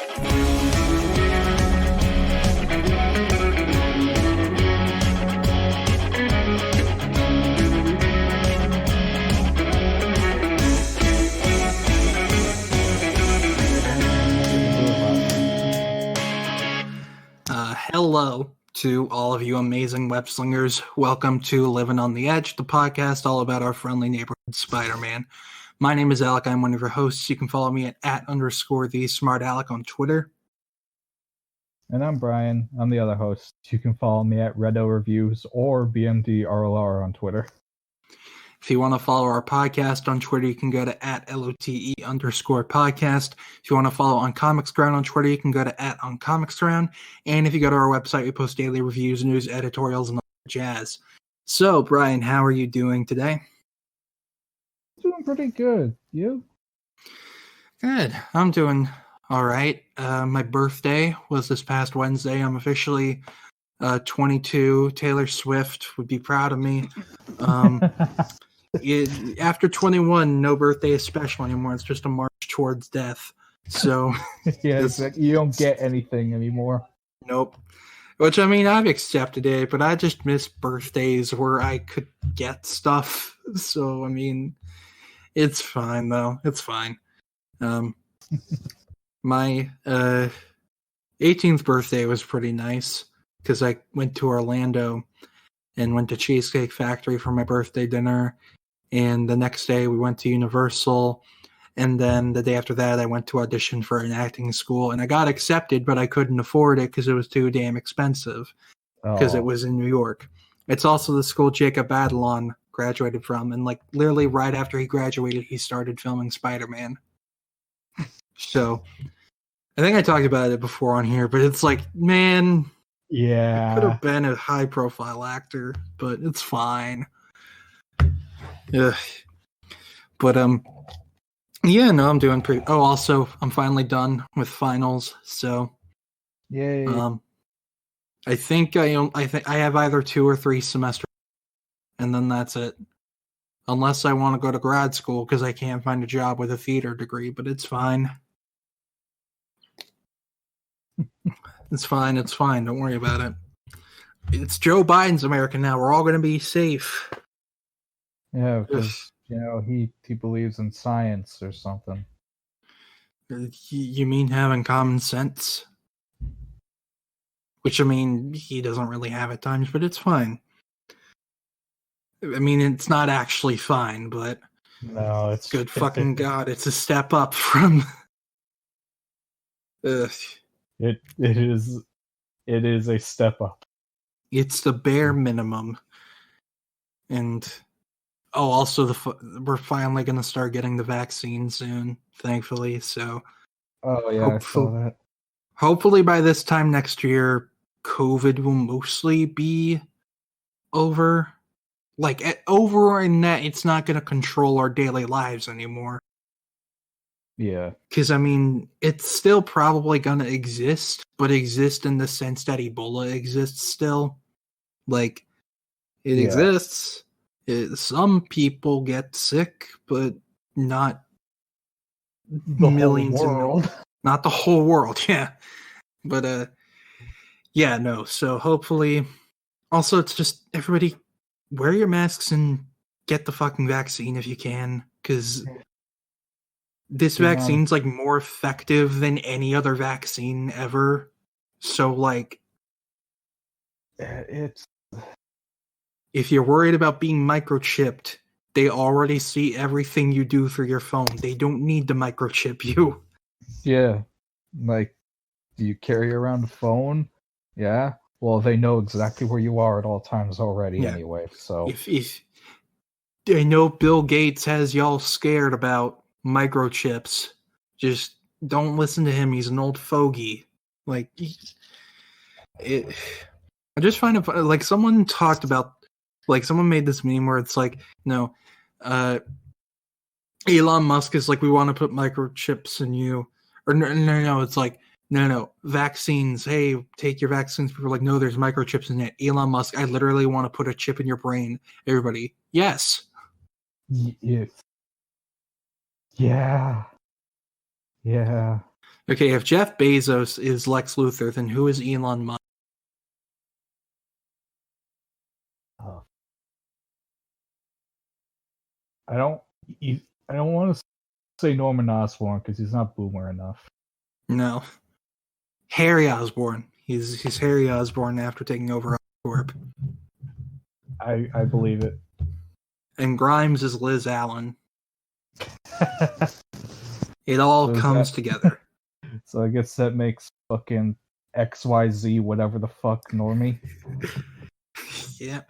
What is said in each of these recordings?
Hello to all of you amazing web slingers. Welcome to Livin on the Edge, the podcast all about our friendly neighborhood Spider-Man. My name is Alec. I'm one of your hosts. You can follow me at @_the_smart_Alec on Twitter. And I'm Brian. I'm the other host. You can follow me at Redo Reviews or BMDRLR on Twitter. If you want to follow our podcast on Twitter, you can go to @LOTE_podcast. If you want to follow On Comics Ground on Twitter, you can go to @OnComicsGround. And if you go to our website, we post daily reviews, news, editorials, and all that jazz. So, Brian, how are you doing today? Doing pretty good. You? Good. I'm doing all right. My birthday was this past Wednesday. I'm officially 22. Taylor Swift would be proud of me. After 21, no birthday is special anymore. It's just a march towards death. So yeah, you don't get anything anymore. Nope. Which, I mean, I've accepted it, but I just miss birthdays where I could get stuff. So, I mean, it's fine, though. It's fine. My 18th birthday was pretty nice because I went to Orlando and went to Cheesecake Factory for my birthday dinner. And the next day we went to Universal. And then the day after that, I went to audition for an acting school. And I got accepted, but I couldn't afford it because it was too damn expensive because it was in New York. It's also the school Jacob Batalon graduated from. And like literally right after he graduated, he started filming Spider-Man. So I think I talked about it before on here, but it's like, man, yeah, I could have been a high profile actor, but it's fine. Ugh. But yeah, no, I'm doing pretty. Oh, also, I'm finally done with finals, so yay. I think I have either 2 or 3 semesters, and then that's it. Unless I want to go to grad school because I can't find a job with a theater degree, but it's fine. It's fine. It's fine. Don't worry about it. It's Joe Biden's America now. We're all going to be safe. Yeah, because he believes in science or something. You mean having common sense? Which, I mean, he doesn't really have at times, but it's fine. I mean, it's not actually fine, but no, it's good fucking God, it's a step up from. It is a step up. It's the bare minimum, and also we're finally going to start getting the vaccine soon, thankfully. So, I saw that. Hopefully, by this time next year, COVID will mostly be over. Like over in that, it's not going to control our daily lives anymore. Yeah. Because, I mean, it's still probably going to exist, but exist in the sense that Ebola exists still. Like, it exists. Some people get sick, but not the millions whole world. Not the whole world, yeah. But, yeah, no. So, hopefully... Also, it's just, everybody, wear your masks and get the fucking vaccine if you can, because... This vaccine's, like, more effective than any other vaccine ever. So, like... It's... If you're worried about being microchipped, they already see everything you do through your phone. They don't need to microchip you. Yeah. Like, do you carry around a phone? Yeah. Well, they know exactly where you are at all times already anyway, so... If I know Bill Gates has y'all scared about microchips, just don't listen to him. He's an old fogey. Like, I just find it funny. Like, someone talked about, like, someone made this meme where it's like, no, Elon Musk is like, we want to put microchips in you. Or no, it's like, no, vaccines. Hey, take your vaccines. People are like, no, there's microchips in it. Elon Musk, I literally want to put a chip in your brain. Everybody, yes. Yeah. Okay, if Jeff Bezos is Lex Luthor, then who is Elon Musk? Oh. I don't want to say Norman Osborn because he's not boomer enough. No. Harry Osborn. He's Harry Osborn after taking over Oscorp. I believe it. And Grimes is Liz Allen. It all comes together. So I guess that makes fucking XYZ whatever the fuck Normie. Yeah.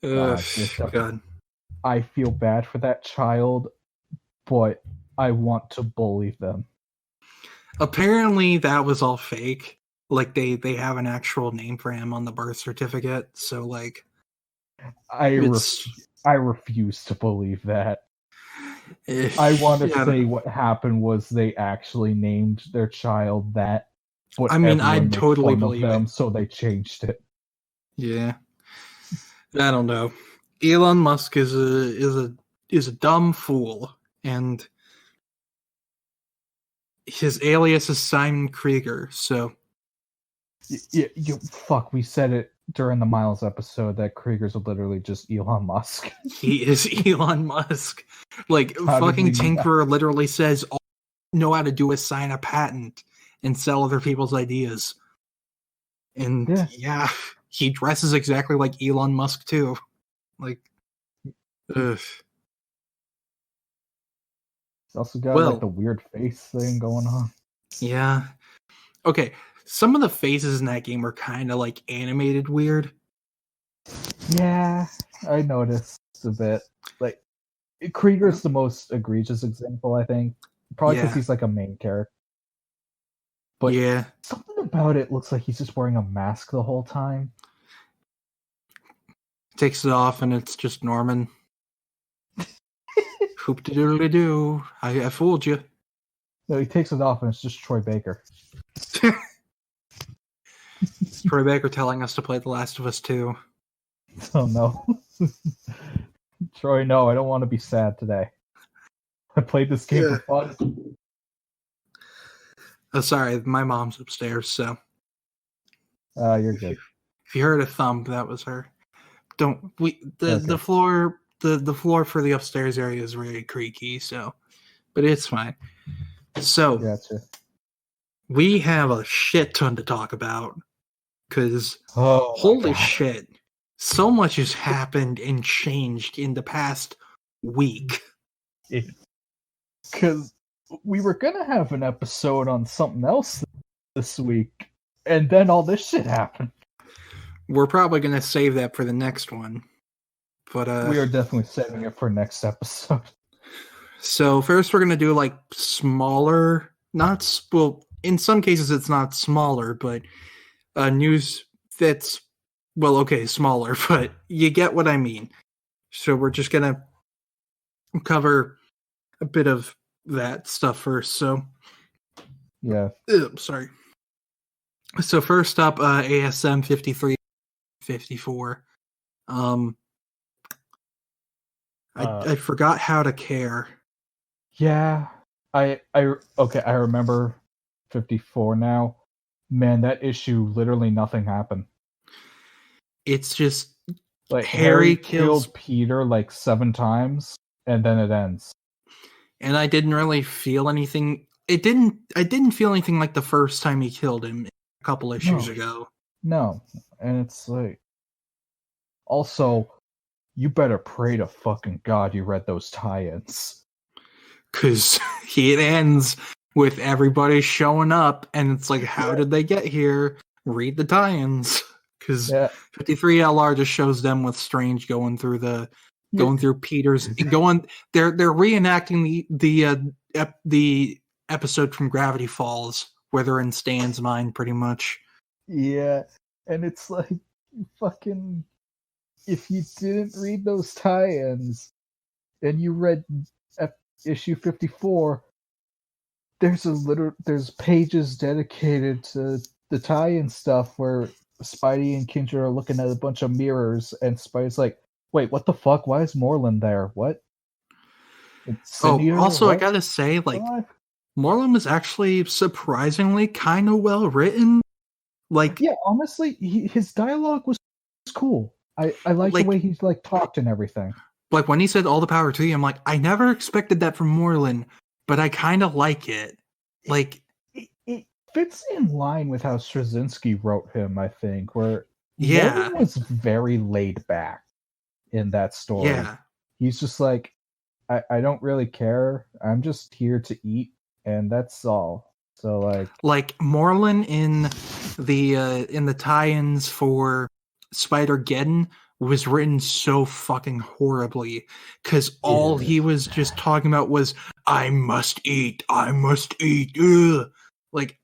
God. I feel bad for that child, but I want to bully them. Apparently that was all fake. Like they have an actual name for him on the birth certificate. So like I refuse to believe that. I want to say what happened was they actually named their child that. But I mean, I'd totally believe them, it. So they changed it. Yeah, I don't know. Elon Musk is a dumb fool, and his alias is Simon Krieger. So, fuck. We said it during the Miles episode that Krieger's literally just Elon Musk. He is Elon Musk. Like fucking Tinkerer literally says, all you know how to do is sign a patent and sell other people's ideas. And yeah, he dresses exactly like Elon Musk too. Like, ugh. He's also got like the weird face thing going on. Yeah. Okay, some of the faces in that game are kind of like animated weird. Yeah, I noticed a bit. Like, Krieger's the most egregious example, I think. Probably because he's like a main character. But something about it looks like he's just wearing a mask the whole time. Takes it off and it's just Norman. Hoop-de-doodle-doo. I fooled you. No, he takes it off and it's just Troy Baker. Troy Baker telling us to play The Last of Us 2. Oh no. Troy, no, I don't want to be sad today. I played this game for fun. Oh, sorry, my mom's upstairs, so. You're good. If you heard a thump, that was her. The floor for the upstairs area is really creaky, so, but it's fine. So, gotcha. We have a shit ton to talk about because holy shit, so much has happened and changed in the past week. Because we were gonna have an episode on something else this week, and then all this shit happened. We're probably gonna save that for the next one, but we are definitely saving it for next episode. So first, we're gonna do like smaller, in some cases it's not smaller, but news that's smaller, but you get what I mean. So we're just gonna cover a bit of that stuff first. So sorry. So first up, ASM 5354. I forgot how to care. Yeah, I remember 54 now. Man, that issue, literally nothing happened. It's just like Harry killed Peter like 7 times, and then it ends. And I didn't really feel anything. I didn't feel anything like the first time he killed him a couple issues ago. No, and it's like, also, you better pray to fucking God you read those tie-ins. Because it ends with everybody showing up, and it's like, how did they get here? Read the tie-ins. Because 53LR just shows them with Strange going through Peter's they're reenacting the episode from Gravity Falls where they're in Stan's mind pretty much. Yeah, and it's like, fucking, if you didn't read those tie-ins and you read issue 54, there's pages dedicated to the tie-in stuff where Spidey and Kindred are looking at a bunch of mirrors, and Spidey's like, wait, what the fuck? Why is Moreland there? What? Also, what? I gotta say, like, Moreland was actually surprisingly kind of well written. Like, yeah, honestly, his dialogue was cool. I like the way he like talked and everything. Like when he said "all the power to you," I'm like, I never expected that from Moreland, but I kind of like it. Like, it fits in line with how Straczynski wrote him. I think where yeah, Moreland was very laid back in that story. Yeah, he's just like, I don't really care. I'm just here to eat, and that's all. So like Moreland in the tie-ins for Spider-Geddon was written so fucking horribly because all he was just talking about was I must eat. Ugh. Like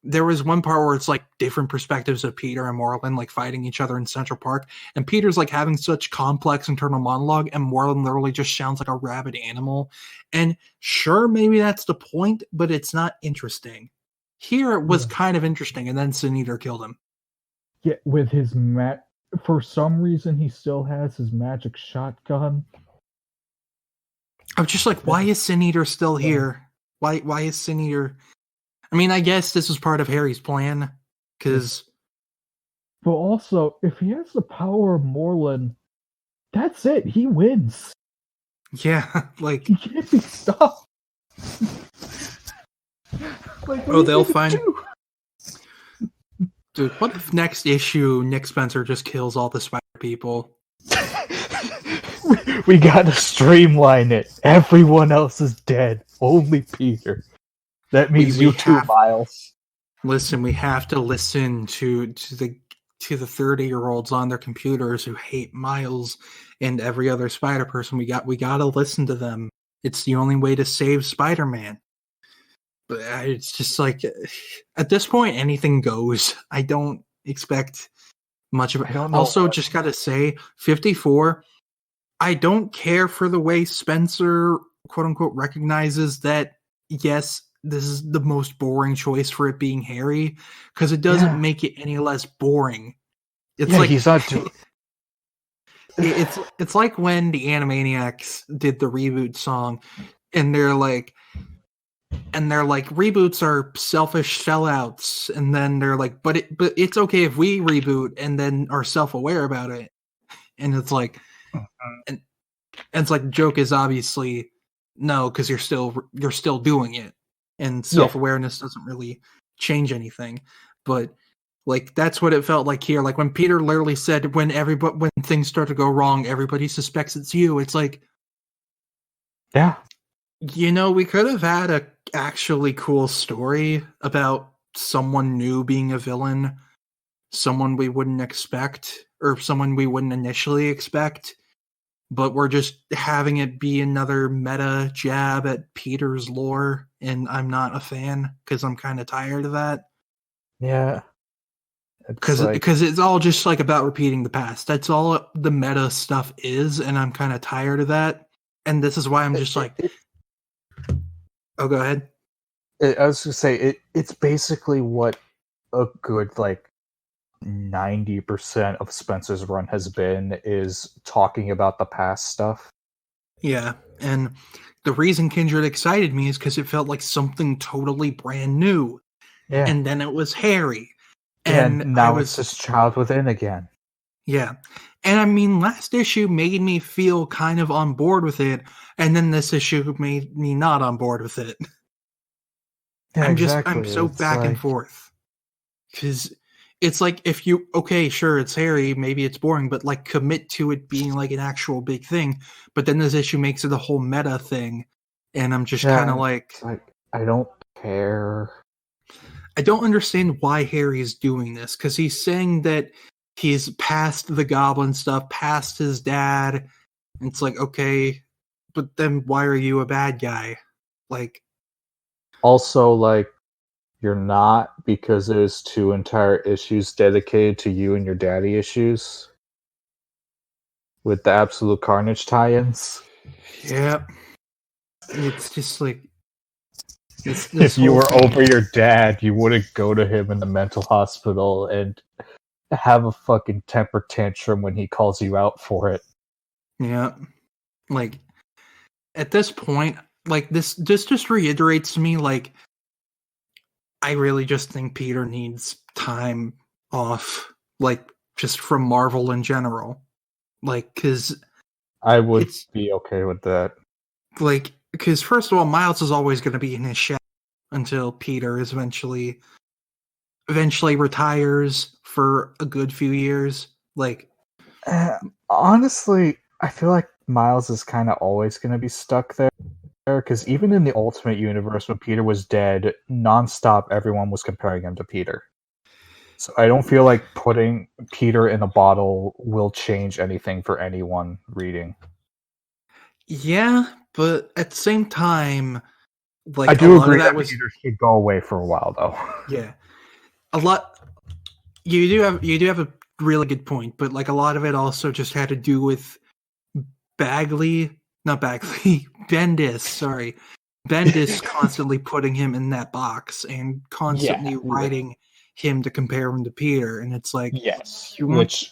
there was one part where it's like different perspectives of Peter and Moreland like fighting each other in Central Park, and Peter's like having such complex internal monologue, and Moreland literally just sounds like a rabid animal. And sure, maybe that's the point, but it's not interesting. Here it was kind of interesting, and then Sin Eater killed him. Yeah, with his for some reason he still has his magic shotgun. I'm just like, why is Sin Eater still here? Why is Sin Eater? I mean, I guess this was part of Harry's plan, because... But also, if he has the power of Moreland, that's it. He wins. Yeah, like... He can't be stopped. they'll find... Dude, what if next issue Nick Spencer just kills all the Spider people? We gotta streamline it. Everyone else is dead. Only Peter. That means you too, Miles. Listen, we have to listen to the 30-year-olds on their computers who hate Miles and every other Spider person. We gotta listen to them. It's the only way to save Spider-Man. But it's just like at this point, anything goes. I don't expect much of it. Also, just gotta say, 54. I don't care for the way Spencer, quote unquote, recognizes that. Yes, this is the most boring choice for it being Harry, because it doesn't make it any less boring. It's like he's not too... it's like when the Animaniacs did the reboot song, and they're like reboots are selfish sellouts, and then they're like, but it's okay if we reboot and then are self-aware about it, and it's like, and it's like the joke is obviously no, because you're still doing it. And self-awareness doesn't really change anything. But like that's what it felt like here. Like when Peter literally said when things start to go wrong, everybody suspects it's you. It's like, yeah, we could have had a actually cool story about someone new being a villain, someone we wouldn't expect, or someone we wouldn't initially expect. But we're just having it be another meta jab at Peter's lore, and I'm not a fan because I'm kind of tired of that. Yeah, because it's all just like about repeating the past. That's all the meta stuff is, and I'm kind of tired of that. And this is why I'm just like, oh, go ahead. I was gonna say it's basically what a good 90% of Spencer's run has been, is talking about the past stuff. Yeah, and the reason Kindred excited me is because it felt like something totally brand new. Yeah. And then it was Harry. And now it's this child within again. Yeah. And I mean, last issue made me feel kind of on board with it, and then this issue made me not on board with it. Yeah, I'm so back and forth. Because it's like, if you, okay, sure, it's Harry, maybe it's boring, but commit to it being an actual big thing. But then this issue makes it a whole meta thing, and I'm just kind of I don't care. I don't understand why Harry's doing this, because he's saying that he's past the goblin stuff, past his dad. And it's like, okay, but then why are you a bad guy? Also, you're not, because there's 2 entire issues dedicated to you and your daddy issues with the Absolute Carnage tie-ins. Yeah. It's just if you were over your dad, you wouldn't go to him in the mental hospital and have a fucking temper tantrum when he calls you out for it. Yeah. At this point, like this just reiterates to me, like, I really just think Peter needs time off, like, just from Marvel in general. Like, because I would be okay with that. Like, because first of all, Miles is always going to be in his shadow until Peter is eventually retires for a good few years. Like, honestly, I feel like Miles is kind of always going to be stuck there, because even in the Ultimate Universe, when Peter was dead, nonstop everyone was comparing him to Peter. So I don't feel like putting Peter in a bottle will change anything for anyone reading. Yeah, but at the same time, like, I do agree that Peter should go away for a while, though. Yeah, a lot. You do have a really good point, but like a lot of it also just had to do with Bendis. Sorry, Bendis constantly putting him in that box and constantly writing him to compare him to Peter, and it's like, yes, which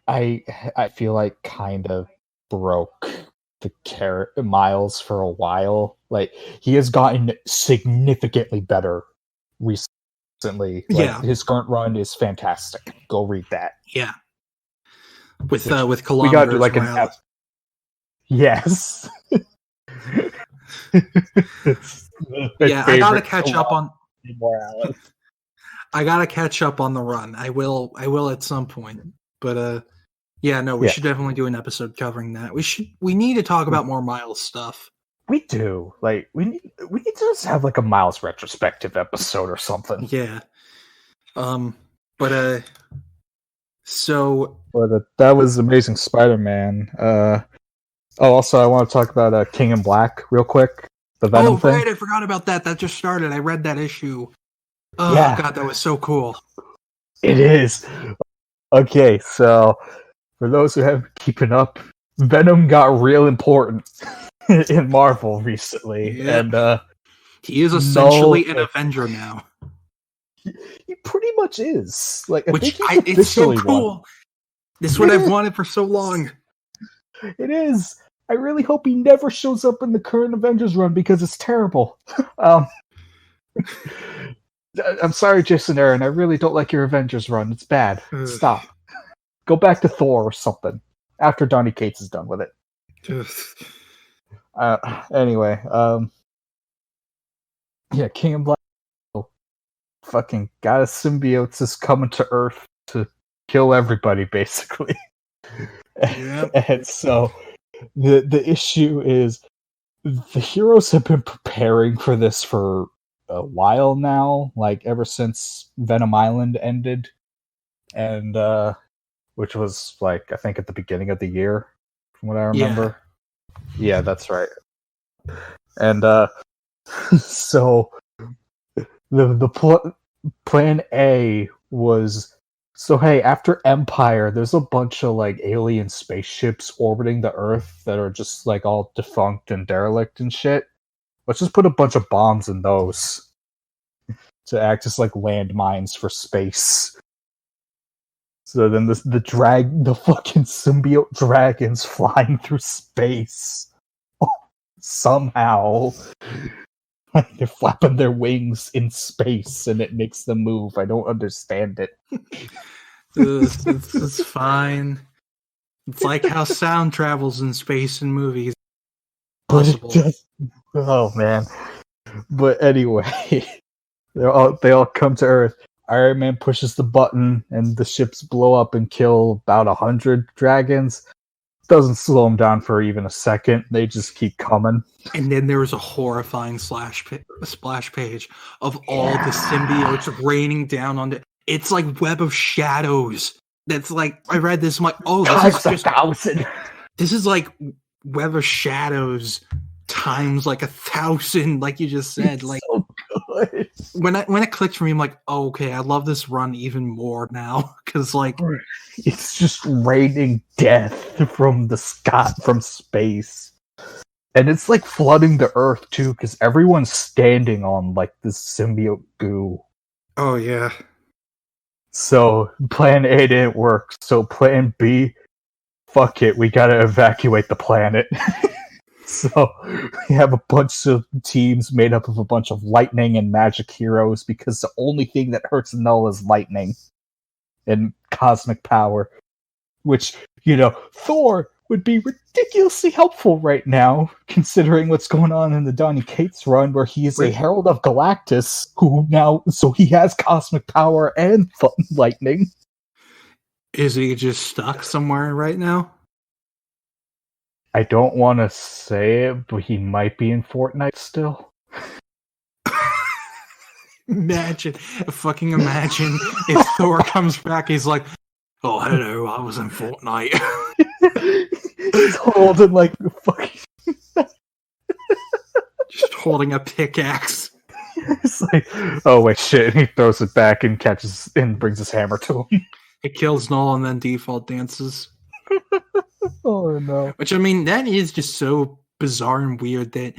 I feel like kind of broke the Miles for a while. Like, he has gotten significantly better recently. Like, his current run is fantastic. Go read that. Yeah, with kilometers. We gotta do like an yes. I gotta catch up on Morales. I gotta catch up on the run. I will at some point. But we should definitely do an episode covering that. We need to talk about more Miles stuff. We do. Like, we need to just have like a Miles retrospective episode or something. Yeah. But that was Amazing Spider-Man. Also, I want to talk about King in Black real quick. The Venom thing. Right, I forgot about that. That just started. I read that issue. Oh, yeah. God, that was so cool. It is. Okay, so for those who haven't keeping up, Venom got real important in Marvel recently. And he is essentially an Avenger now. He pretty much is. Like, it's so cool. This is what I've wanted for so long. It is. I really hope he never shows up in the current Avengers run because it's terrible. I'm sorry, Jason Aaron. I really don't like your Avengers run. It's bad. Stop. Go back to Thor or something after Donny Cates is done with it. Anyway, King in Black fucking got a symbiote that's coming to Earth to kill everybody, basically. And so the issue is the heroes have been preparing for this for a while now, like ever since Venom Island ended, and which was like I think at the beginning of the year, from what I remember. Yeah, that's right. And so the plan A was, so hey, after Empire, there's a bunch of like alien spaceships orbiting the Earth that are just like all defunct and derelict and shit. Let's just put a bunch of bombs in those to act as like landmines for space. So then the fucking symbiote dragons flying through space. Somehow. They're flapping their wings in space and it makes them move. I don't understand it. It's fine. It's like how sound travels in space in movies. Possible. Oh man. But anyway, they all come to Earth. Iron Man pushes the button and the ships blow up and kill about 100 dragons. Doesn't slow them down for even a second. They just keep coming. And then there was a horrifying splash page of all the symbiotes raining down on it. It's like Web of Shadows. That's like, I read this, I'm like, oh, this is like Web of Shadows times like 1,000, like you just said. It's like so good. When it clicked for me, I'm like, oh, okay, I love this run even more now. Because like it's just raining death from the sky, from space. And it's like flooding the Earth too, because everyone's standing on like this symbiote goo. Oh yeah. So plan A didn't work. So plan B, fuck it, we gotta evacuate the planet. So we have a bunch of teams made up of a bunch of lightning and magic heroes because the only thing that hurts Null is lightning and cosmic power. Which, Thor would be ridiculously helpful right now, considering what's going on in the Donny Cates run, where he is a Herald of Galactus, so he has cosmic power and lightning. Is he just stuck somewhere right now? I don't want to say it, but he might be in Fortnite still. Imagine if Thor comes back, he's like, "Oh, hello, I was in Fortnite." He's holding like fucking just holding a pickaxe. It's like, oh wait, shit! And he throws it back and catches and brings his hammer to him. It kills Null and then default dances. Oh no! Which, I mean, that is just so bizarre and weird that,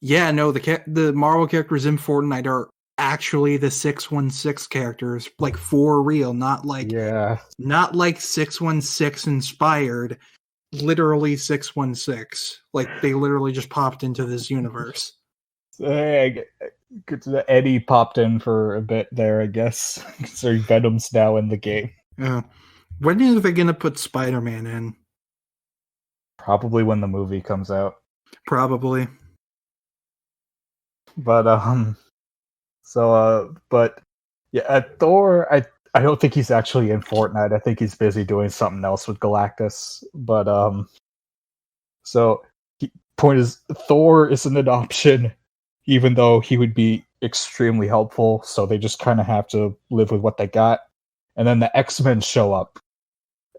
the Marvel characters in Fortnite are actually the 616 characters, like for real, not like 616 inspired, literally 616. Like they literally just popped into this universe. Eddie popped in for a bit there, I guess. So Venom's now in the game. Yeah. When are they gonna put Spider-Man in? Probably when the movie comes out. Probably. But Thor, I don't think he's actually in Fortnite. I think he's busy doing something else with Galactus. But point is, Thor isn't an option, even though he would be extremely helpful. So they just kind of have to live with what they got. And then the X-Men show up,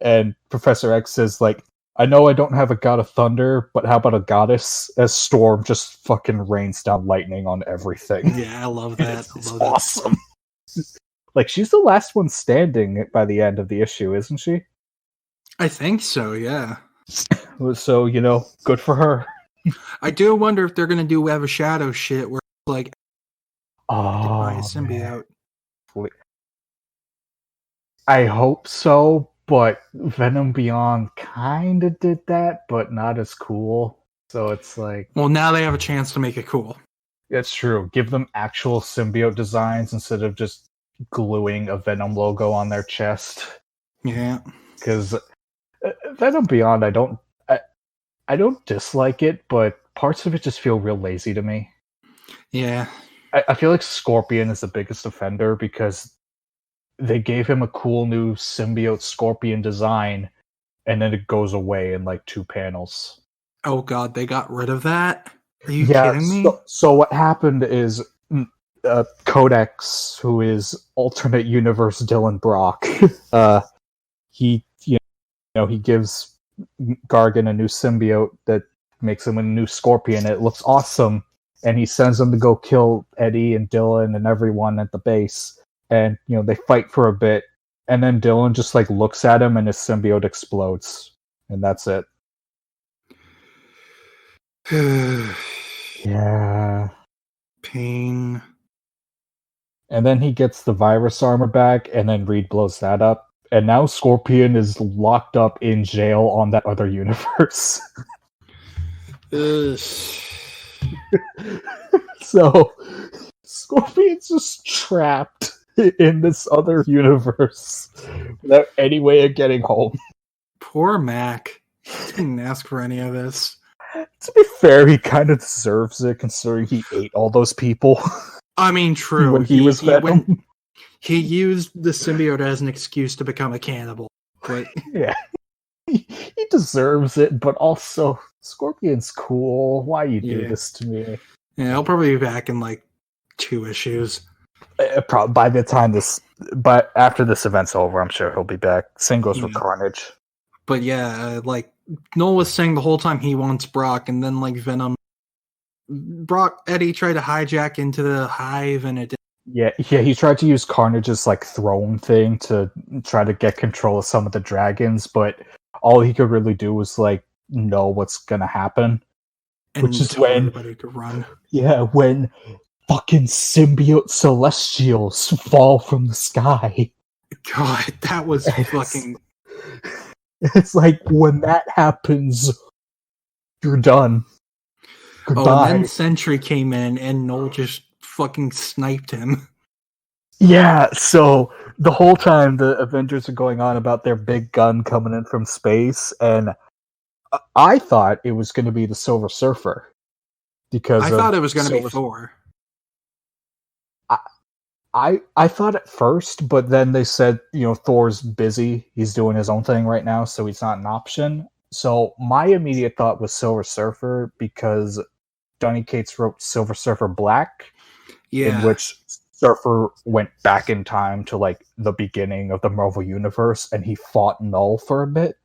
and Professor X says, like, I know I don't have a god of thunder, but how about a goddess? As Storm just fucking rains down lightning on everything. Yeah, I love that. It's awesome. Like, she's the last one standing by the end of the issue, isn't she? I think so, yeah. So, good for her. I do wonder if they're going to do Web of Shadow shit where, like, by a symbiote. Man. I hope so, but Venom Beyond kind of did that, but not as cool. So it's like... Well, now they have a chance to make it cool. That's true. Give them actual symbiote designs instead of just gluing a Venom logo on their chest. Yeah. Because Venom Beyond, I don't dislike it, but parts of it just feel real lazy to me. Yeah. I feel like Scorpion is the biggest offender because they gave him a cool new symbiote Scorpion design, and then it goes away in like 2 panels. Oh god, they got rid of that? Are you kidding me? So what happened is Codex, who is alternate universe Dylan Brock, he gives Gargan a new symbiote that makes him a new Scorpion. It looks awesome, and he sends them to go kill Eddie and Dylan and everyone at the base. And, they fight for a bit, and then Dylan just, like, looks at him, and his symbiote explodes. And that's it. Yeah. Pain. And then he gets the virus armor back, and then Reed blows that up. And now Scorpion is locked up in jail on that other universe. So, Scorpion's just trapped in this other universe without any way of getting home. Poor Mac. He didn't ask for any of this. To be fair, he kind of deserves it, considering he ate all those people. I mean, true. When he was Venom. He used the symbiote as an excuse to become a cannibal. But yeah. He deserves it, but also, Scorpion's cool. Why you do this to me? Yeah, he'll probably be back in, like, 2 issues. By the time but after this event's over, I'm sure he'll be back. Same goes for Carnage. But yeah, like Noel was saying the whole time he wants Brock, and then like Eddie tried to hijack into the hive, and it didn't. Yeah, he tried to use Carnage's like throne thing to try to get control of some of the dragons, but all he could really do was like know what's gonna happen, and which is when everybody could run. Yeah, when fucking symbiote celestials fall from the sky. God, that was fucking... It's like, when that happens, you're done. Goodbye. Oh, and then Sentry came in, and Noel just fucking sniped him. Yeah, so the whole time the Avengers are going on about their big gun coming in from space, and I thought it was going to be the Silver Surfer. Because I thought it was going to be Thor. I thought at first, but then they said, Thor's busy. He's doing his own thing right now, so he's not an option. So my immediate thought was Silver Surfer because Donny Cates wrote Silver Surfer Black, in which Surfer went back in time to like the beginning of the Marvel Universe, and he fought Null for a bit.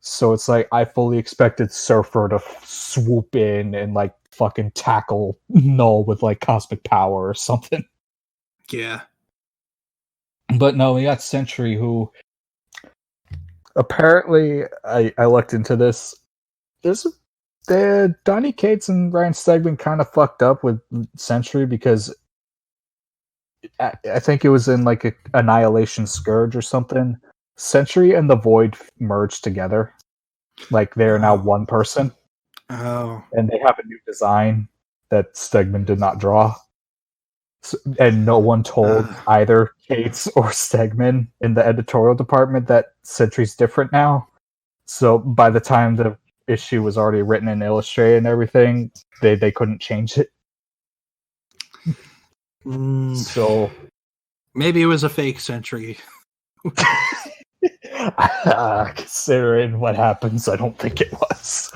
So it's like I fully expected Surfer to swoop in and like fucking tackle Null with like cosmic power or something. Yeah. But no, we got Sentry, who apparently I looked into this. Donny Cates and Ryan Stegman kind of fucked up with Sentry because I think it was in like a Annihilation Scourge or something. Sentry and the Void merged together. Like they're now one person. Oh. And they have a new design that Stegman did not draw. So, and no one told either Cates or Stegman in the editorial department that Sentry's different now. So by the time the issue was already written and illustrated and everything, they couldn't change it. So maybe it was a fake Sentry. Considering what happens, I don't think it was.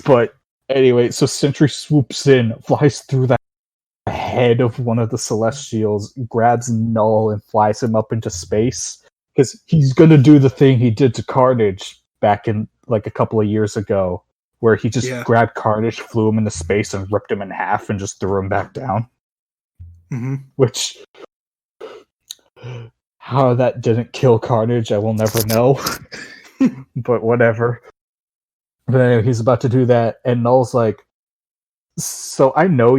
But anyway, so Sentry swoops in, flies through the head of one of the Celestials, grabs Null and flies him up into space because he's gonna do the thing he did to Carnage back in like a couple of years ago, where he just grabbed Carnage, flew him into space, and ripped him in half and just threw him back down. Mm-hmm. Which, how that didn't kill Carnage, I will never know. But whatever. But anyway, he's about to do that, and Null's like, so I know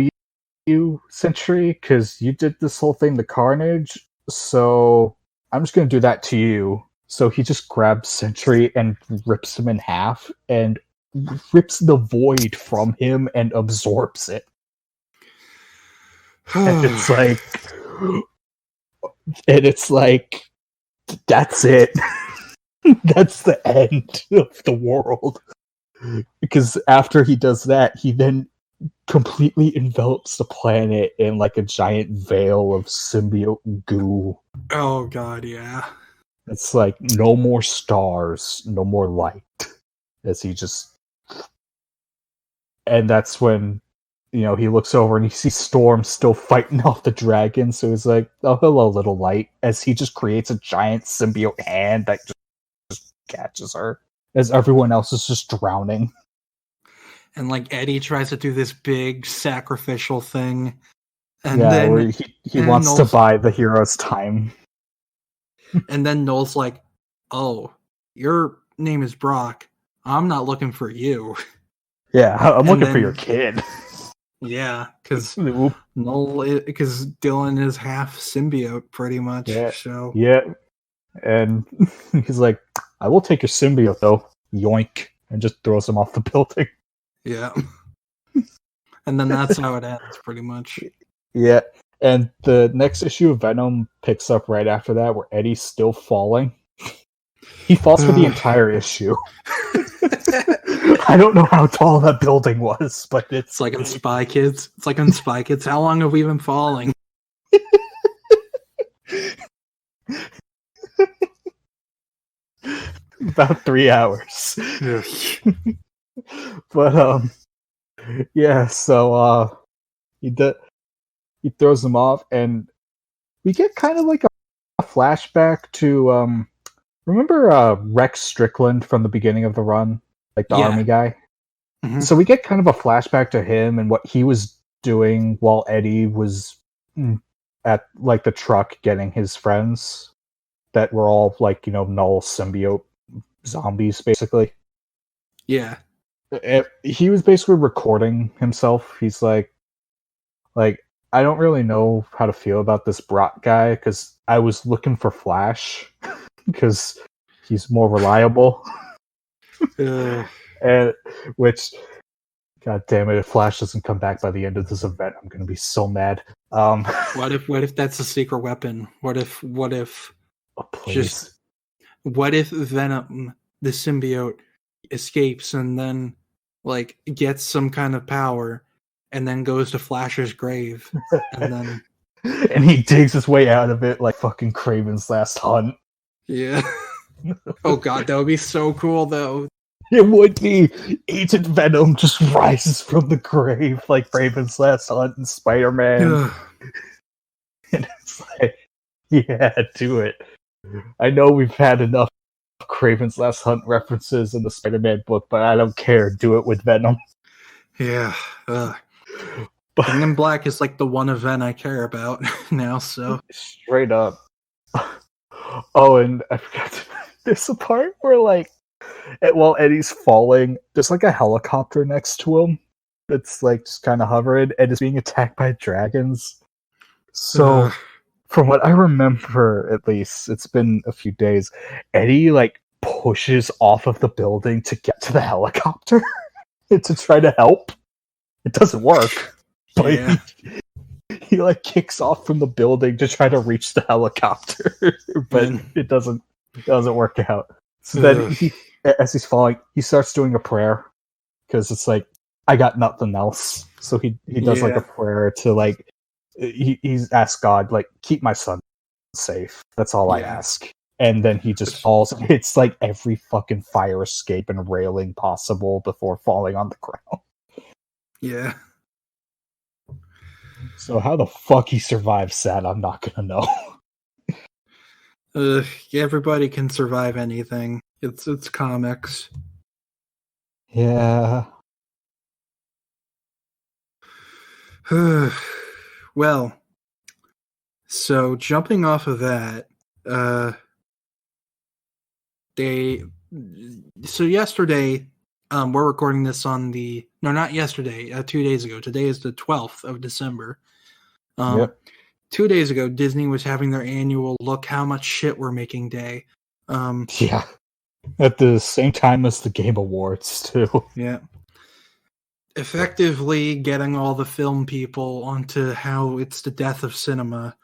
you, Sentry, because you did this whole thing to Carnage, so I'm just going to do that to you. So he just grabs Sentry and rips him in half, and rips the Void from him and absorbs it. And it's like, that's it. That's the end of the world. Because after he does that, he then completely envelops the planet in like a giant veil of symbiote goo. Oh god, yeah. It's like no more stars, no more light. As he just... And that's when, he looks over and he sees Storm still fighting off the dragon, so he's like, oh, hello, little light, as he just creates a giant symbiote hand that just catches her, as everyone else is just drowning. And like Eddie tries to do this big sacrificial thing. And yeah, then where he wants to buy the hero's time. And then Noel's like, oh, your name is Brock. I'm not looking for you. Yeah, I'm looking for your kid. Yeah, because Dylan is half symbiote, pretty much. Yeah, so yeah, and he's like, I will take your symbiote, though. Yoink. And just throws him off the building. Yeah. And then that's how it ends, pretty much. Yeah. And the next issue of Venom picks up right after that, where Eddie's still falling. He falls for the entire issue. I don't know how tall that building was, but it's like in Spy Kids. It's like in Spy Kids. How long have we been falling? About 3 hours. But yeah, so he throws them off, and we get kind of like a flashback to remember Rex Strickland from the beginning of the run, like the army guy. Mm-hmm. So we get kind of a flashback to him and what he was doing while Eddie was at like the truck getting his friends that were all like, null symbiote zombies, basically. Yeah. He was basically recording himself. He's like, I don't really know how to feel about this Brock guy, because I was looking for Flash, because he's more reliable. And which God damn it! If Flash doesn't come back by the end of this event, I'm gonna be so mad. What if that's a secret weapon? What if oh, please. What if Venom, the symbiote, escapes and then like gets some kind of power and then goes to Flash's grave and then and he digs his way out of it like fucking Kraven's Last Hunt. Yeah. Oh god, that would be so cool though. It would be. Agent Venom just rises from the grave like Raven's Last Hunt and Spider-Man. And it's like, yeah, do it. I know we've had enough Kraven's Last Hunt references in the Spider-Man book, but I don't care. Do it with Venom. Yeah. King in Black is like the one event I care about now, so. Straight up. Oh, and I forgot to... There's a part where, like, while Eddie's falling, there's like a helicopter next to him that's like just kind of hovering and is being attacked by dragons. So, from what I remember, at least, it's been a few days, Eddie like pushes off of the building to get to the helicopter to try to help. It doesn't work, but yeah. he like kicks off from the building to try to reach the helicopter, but it doesn't work out. So then as he's falling, he starts doing a prayer because it's like, I got nothing else. So he does like a prayer to like, he's asked God, like, keep my son safe. That's all I ask. And then he just falls. It's like every fucking fire escape and railing possible before falling on the ground. Yeah. So how the fuck he survives that, I'm not gonna know. Everybody can survive anything. It's comics. Yeah. Well, so jumping off of that, yesterday, we're recording this on not yesterday, 2 days ago. Today is the 12th of December. 2 days ago, Disney was having their annual look how much shit we're making day. Yeah. At the same time as the Game Awards, too. Yeah. Effectively getting all the film people onto how it's the death of cinema.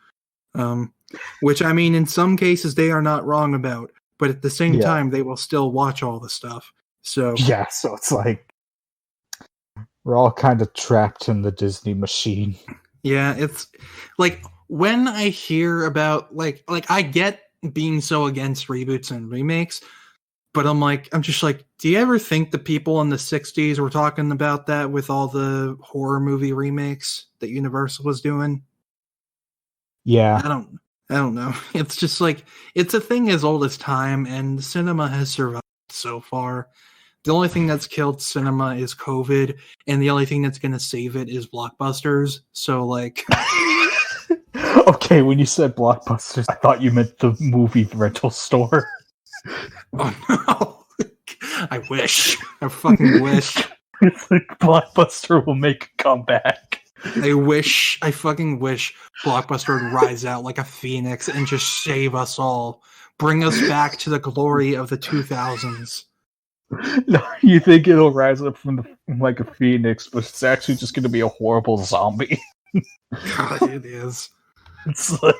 Which, I mean, in some cases they are not wrong about, but at the same time they will still watch all the stuff. So yeah, so it's like we're all kind of trapped in the Disney machine. Yeah, it's like when I hear about like I get being so against reboots and remakes, but I'm just like, do you ever think the people in the 60s were talking about that with all the horror movie remakes that Universal was doing? Yeah. I don't know. It's just like, it's a thing as old as time, and cinema has survived so far. The only thing that's killed cinema is COVID, and the only thing that's going to save it is blockbusters. So, like... Okay, when you said blockbusters, I thought you meant the movie rental store. Oh, no. I wish. I fucking wish. It's like Blockbuster will make a comeback. I fucking wish Blockbuster would rise out like a phoenix and just save us all. Bring us back to the glory of the 2000s. No, you think it'll rise up from like a phoenix, but it's actually just going to be a horrible zombie. God, it is. It's tell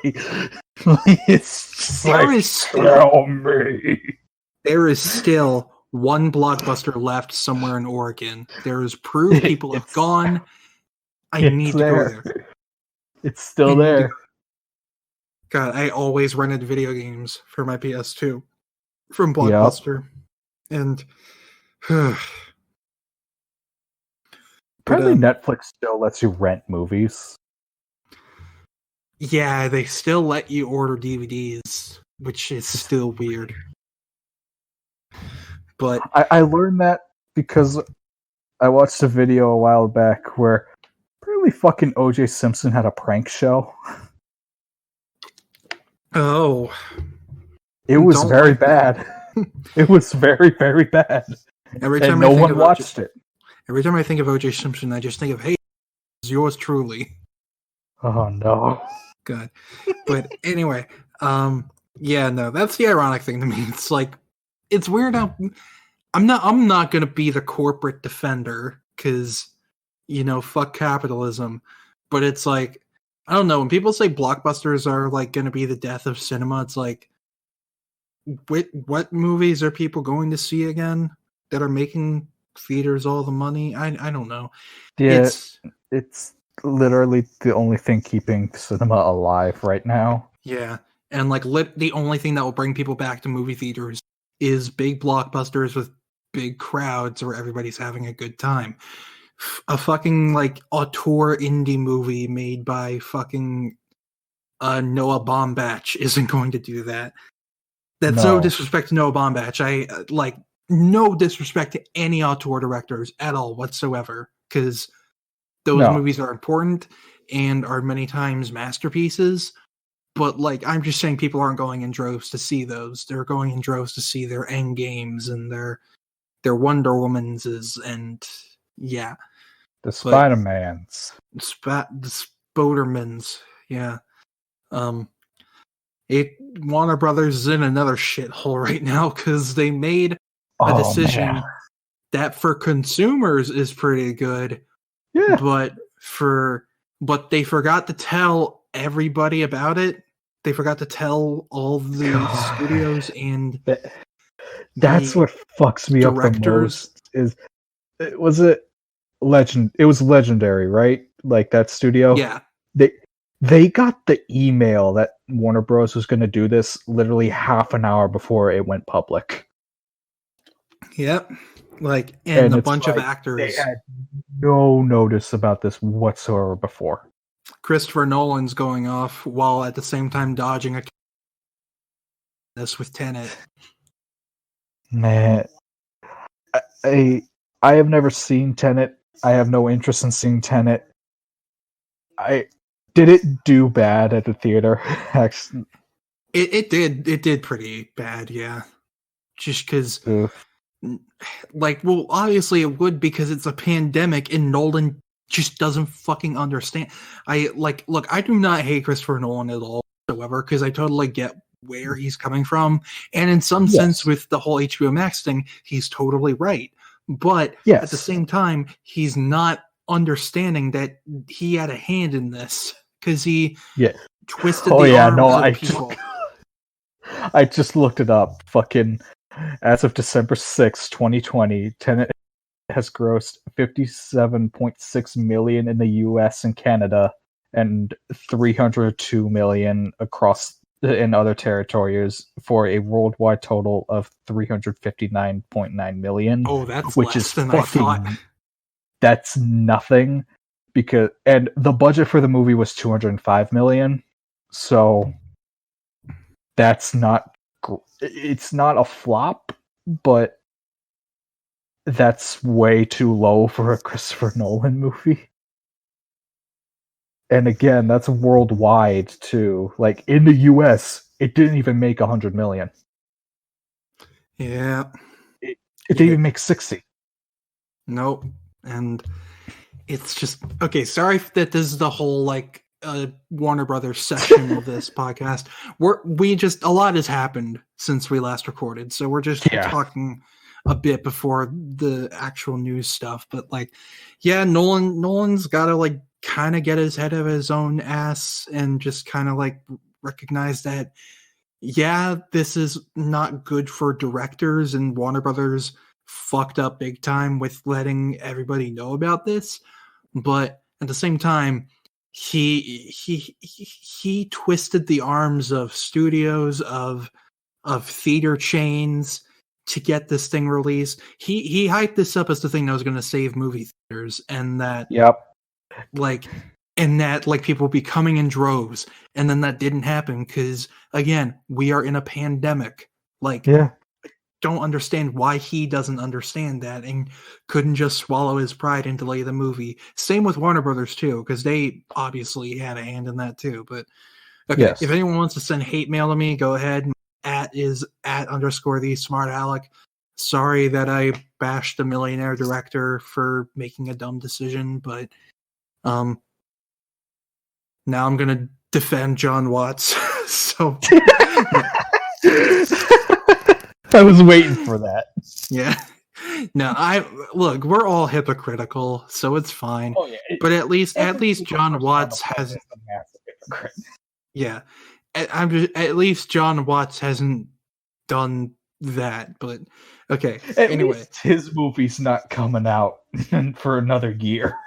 me. There is still one Blockbuster left somewhere in Oregon. There is proof people have gone. I need to go there. It's still there. God, I always rented video games for my PS2 from Blockbuster. Yep. And apparently Netflix still lets you rent movies. Yeah, they still let you order DVDs, which is still weird. But I learned that because I watched a video a while back where apparently fucking O.J. Simpson had a prank show. Oh. It was very bad. It was very, very bad. And no one watched it. Every time I think of O.J. Simpson, I just think of, hey, it's yours truly. Oh, no. God. But anyway, yeah, no, that's the ironic thing to me. It's like, it's weird how I'm not going to be the corporate defender, because fuck capitalism. But it's like, I don't know, when people say blockbusters are like going to be the death of cinema, it's like, what movies are people going to see again that are making theaters all the money? I don't know. Yeah, it's literally the only thing keeping cinema alive right now. Yeah, and like the only thing that will bring people back to movie theaters is big blockbusters with big crowds where everybody's having a good time. A fucking like auteur indie movie made by fucking Noah Baumbach isn't going to do that. That's no disrespect to Noah Baumbach. I like no disrespect to any auteur directors at all whatsoever, because those movies are important and are many times masterpieces. But like, I'm just saying, people aren't going in droves to see those. They're going in droves to see their Endgames and their Wonder Womanses and yeah, the Spider-Mans, the Spodermans. Yeah. Warner Brothers is in another shithole right now because they made a decision that for consumers is pretty good. Yeah. But they forgot to tell everybody about it. They forgot to tell all the studios and that's what fucks me directors. Up the most. It was Legendary, right? Like that studio. Yeah. They got the email that Warner Bros. Was going to do this literally half an hour before it went public. Yep. And a bunch of actors. They had no notice about this whatsoever before. Christopher Nolan's going off while at the same time dodging this with Tenet. Man, I have never seen Tenet. I have no interest in seeing Tenet. Did it do bad at the theater? Actually, it did pretty bad, yeah. Just because, obviously it would, because it's a pandemic and Nolan just doesn't fucking understand. Look, I do not hate Christopher Nolan at all whatsoever, because I totally get where he's coming from, and in some sense with the whole HBO Max thing, he's totally right. But at the same time, he's not understanding that he had a hand in this. Because he twisted the arms of people. I just looked it up. Fucking as of December 6th, 2020, Tenet has grossed $57.6 million in the US and Canada and $302 million across in other territories for a worldwide total of $359.9 million. Oh, that's less than I thought. That's nothing. And the budget for the movie was $205 million, so it's not a flop, but that's way too low for a Christopher Nolan movie. And again, that's worldwide too. Like in the US, it didn't even make $100 million. Yeah, it didn't even make 60. Nope, and. It's just okay. Sorry that this is the whole Warner Brothers section of this podcast. A lot has happened since we last recorded, so we're just talking a bit before the actual news stuff. But Nolan's got to kind of get his head out of his own ass and just kind of recognize that this is not good for directors, and Warner Brothers fucked up big time with letting everybody know about this. But at the same time, he twisted the arms of studios, of theater chains to get this thing released. He hyped this up as the thing that was going to save movie theaters, and that people will be coming in droves, and then that didn't happen because again, we are in a pandemic. Don't understand why he doesn't understand that and couldn't just swallow his pride and delay the movie. Same with Warner Brothers too, because they obviously had a hand in that too. But if anyone wants to send hate mail to me, go ahead. @ @_the smart Alec. Sorry that I bashed the millionaire director for making a dumb decision, but now I'm gonna defend John Watts. So I was waiting for that. Yeah. No, look, we're all hypocritical, so it's fine. Oh yeah, but at least John Watts hasn't. Yeah, at least John Watts hasn't done that. But okay, anyway, least his movie's not coming out for another year.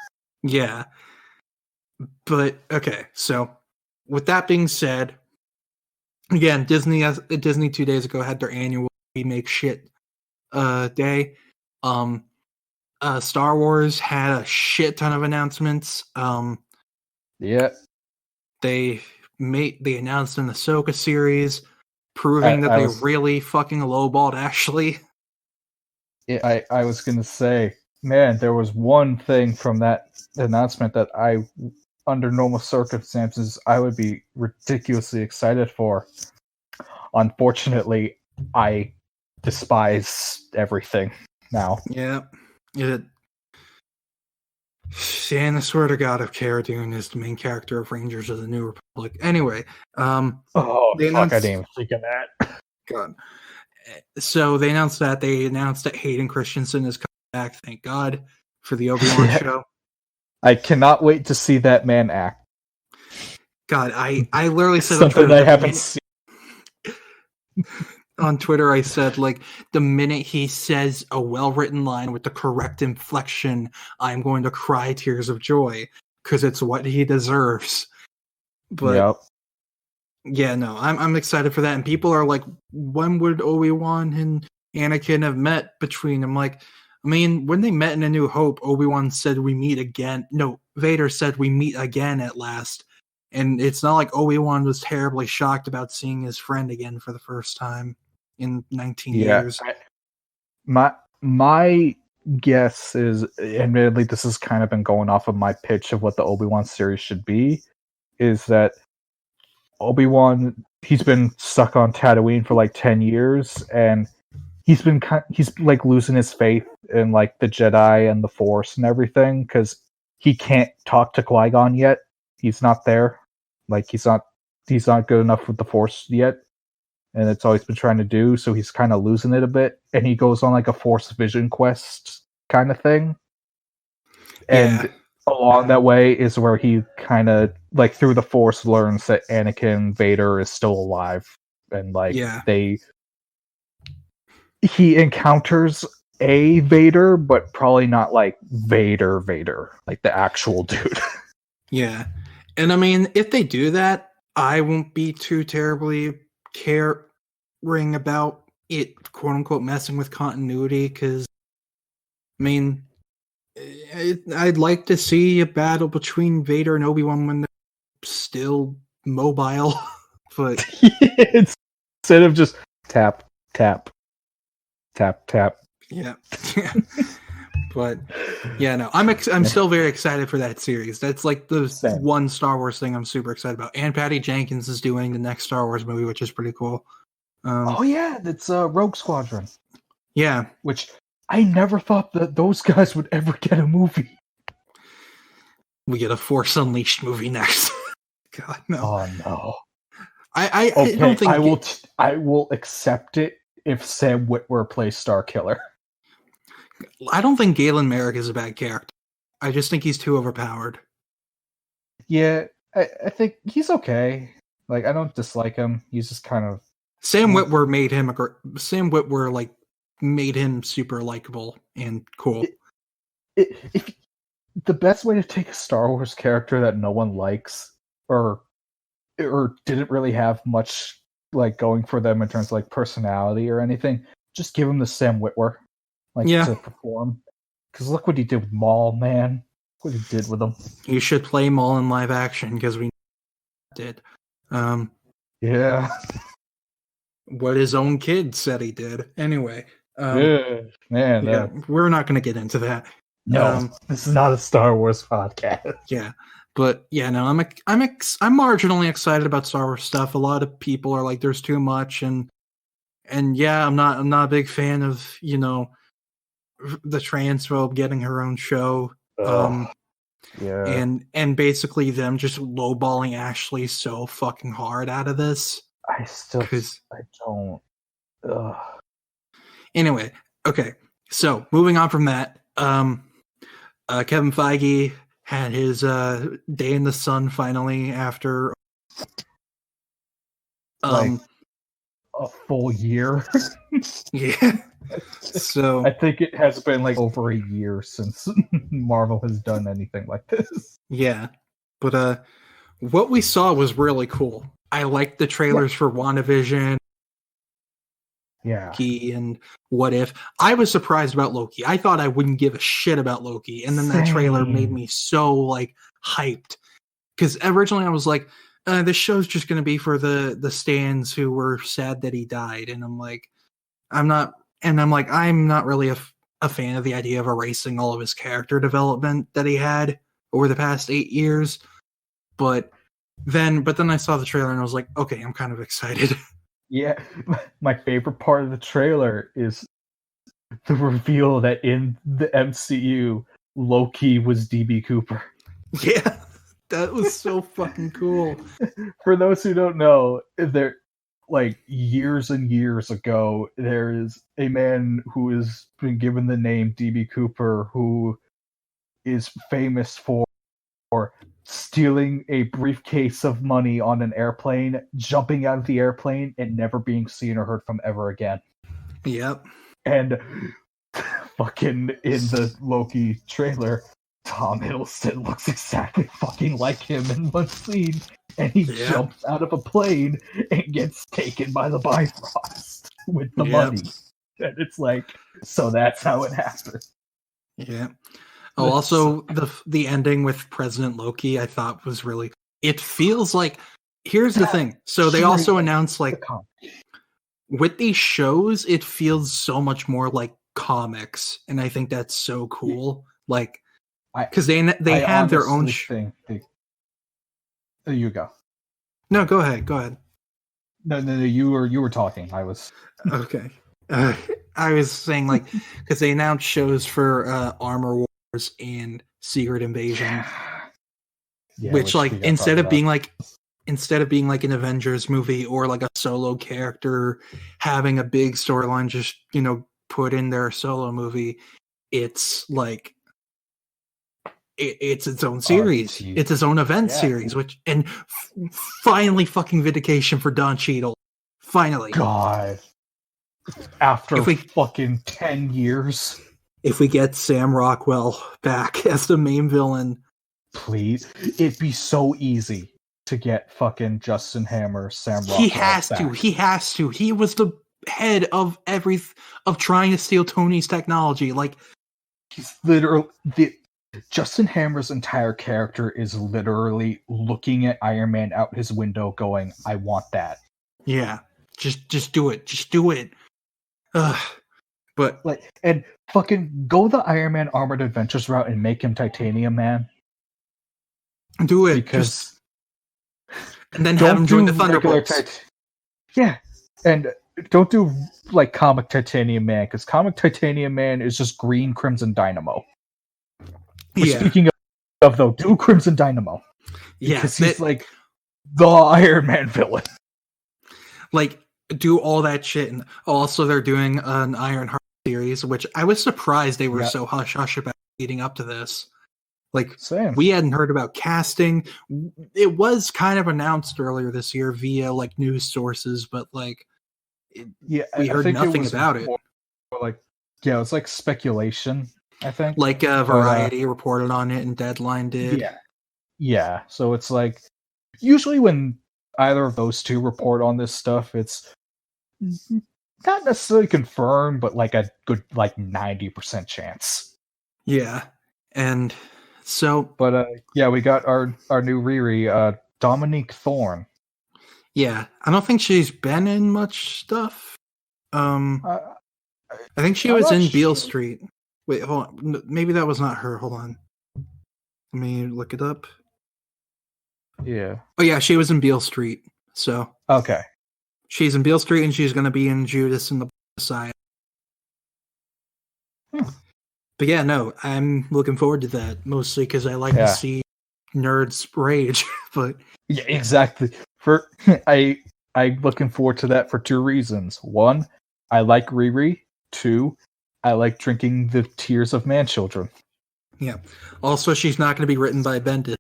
Yeah, but okay. So, with that being said, again, Disney 2 days ago had their annual remake shit day. Star Wars had a shit ton of announcements. Yeah, they announced an Ahsoka series, proving that they really fucking lowballed Ashley. Yeah, I was gonna say, man, there was one thing from that announcement that under normal circumstances, I would be ridiculously excited for. Unfortunately, I despise everything now. Yeah. And I swear to God, if Cara Dune is the main character of Rangers of the New Republic. Anyway, I didn't even think of that. God. So they announced that Hayden Christensen is coming back. Thank God for the Obi-Wan show. I cannot wait to see that man act. God, I literally said something I haven't seen. On Twitter, I said, like, the minute he says a well-written line with the correct inflection, I'm going to cry tears of joy because it's what he deserves. But yeah, no, I'm excited for that. And people are like, when would Obi-Wan and Anakin have met between them? Like, I mean, when they met in A New Hope, Obi-Wan said we meet again. No, Vader said we meet again at last. And it's not like Obi-Wan was terribly shocked about seeing his friend again for the first time in 19 years. My guess is, admittedly, this has kind of been going off of my pitch of what the Obi-Wan series should be, is that Obi-Wan, he's been stuck on Tatooine for like 10 years, and he's like losing his faith in like the Jedi and the Force and everything, because he can't talk to Qui-Gon yet. He's not there. Like, he's not good enough with the Force yet. And it's all he's been trying to do, so he's kind of losing it a bit. And he goes on like a Force Vision quest kind of thing. And along that way is where he kind of, like, through the Force learns that Anakin Vader is still alive. And like he encounters a Vader, but probably not like Vader, like the actual dude. Yeah. And I mean, if they do that, I won't be too terribly caring about it, quote unquote, messing with continuity, because I mean, I'd like to see a battle between Vader and Obi-Wan when they're still mobile. But instead of just tap tap tap tap. Yeah. But yeah, no, I'm still very excited for that series. That's like the one Star Wars thing I'm super excited about. And Patty Jenkins is doing the next Star Wars movie, which is pretty cool. That's Rogue Squadron. Yeah, which I never thought that those guys would ever get a movie. We get a Force Unleashed movie next. God no. Oh no. I don't think I will accept it if Sam Witwer plays Starkiller. I don't think Galen Merrick is a bad character. I just think he's too overpowered. Yeah, I think he's okay. Like, I don't dislike him. He's just kind of... Sam Witwer made him super likable and cool. If the best way to take a Star Wars character that no one likes or didn't really have much like going for them in terms of like personality or anything, just give him the Sam Witwer. To perform. Because look what he did with Maul, man. Look what he did with him. You should play Maul in live action, because we did. Yeah. What his own kid said he did. Anyway. Man. Yeah, we're not going to get into that. No, this is not a Star Wars podcast. Yeah. But yeah, no, I'm marginally excited about Star Wars stuff. A lot of people are like, there's too much, and yeah, I'm not a big fan of, the transphobe getting her own show. And basically them just lowballing Ashley so fucking hard out of this. I don't. Anyway, okay. So moving on from that, Kevin Feige had his day in the sun finally after a full year. Yeah. So I think it has been like over a year since Marvel has done anything like this. Yeah. But what we saw was really cool. I liked the trailers for WandaVision. Yeah. And What If. I was surprised about Loki. I thought I wouldn't give a shit about Loki. And then that trailer made me so like hyped. Because originally I was like, this show's just going to be for the stans who were sad that he died. And I'm like, I'm not really a fan of the idea of erasing all of his character development that he had over the past 8 years. But then I saw the trailer and I was like, okay, I'm kind of excited. Yeah, my favorite part of the trailer is the reveal that in the MCU, Loki was DB Cooper. Yeah, that was so fucking cool. For those who don't know, there, like years and years ago, there is a man who has been given the name DB Cooper who is famous for stealing a briefcase of money on an airplane, jumping out of the airplane, and never being seen or heard from ever again. Yep. And fucking in the Loki trailer, Tom Hiddleston looks exactly fucking like him in one scene, and he jumps out of a plane and gets taken by the Bifrost with the money. And it's like, so that's how it happened. Yeah. Oh, also the ending with President Loki, I thought was really. It feels like. Here's the thing. So they also announced like with these shows, it feels so much more like comics, and I think that's so cool. Like, because they have their own thing. There you go. No, go ahead. No. You were talking. I was okay. I was saying like because they announced shows for Armor Wars and Secret Invasion, which like instead of being like an Avengers movie or like a solo character having a big storyline just put in their solo movie, it's like it's its own series. It's its own event series, which and finally fucking vindication for Don Cheadle. Finally, God, after fucking 10 years. If we get Sam Rockwell back as the main villain, please, it'd be so easy to get fucking Justin Hammer, Sam Rockwell. He has to. He was the head of trying to steal Tony's technology. Like he's literally Justin Hammer's entire character is literally looking at Iron Man out his window, going, "I want that." Yeah, just do it. Just do it. But like, and fucking go the Iron Man Armored Adventures route and make him Titanium Man. Do it because, and then have him join the Thunderbolts. Yeah, and don't do like comic Titanium Man, because comic Titanium Man is just green Crimson Dynamo. Speaking of though, do Crimson Dynamo. Because he's like the Iron Man villain. Like, do all that shit. And also they're doing an Ironheart series, which I was surprised they were so hush-hush about leading up to this. Like, we hadn't heard about casting. It was kind of announced earlier this year via, like, news sources, but, like, we heard nothing about it. Like, it's like speculation, I think. Like, Variety reported on it and Deadline did. Yeah, so it's like, usually when either of those two report on this stuff, it's not necessarily confirmed, but like a good 90% chance. Yeah, and so, but we got our new Riri, Dominique Thorne. Yeah, I don't think she's been in much stuff. I think she was in Beale Street. Wait, hold on. Maybe that was not her. Hold on. Let me look it up. Yeah. Oh yeah, she was in Beale Street. So okay. She's in Beale Street, and she's going to be in Judas and the Messiah. But yeah, no, I'm looking forward to that, mostly because I like to see nerds rage. But yeah, exactly. I'm looking forward to that for two reasons. One, I like Riri. Two, I like drinking the tears of man-children. Yeah. Also, she's not going to be written by Bendis.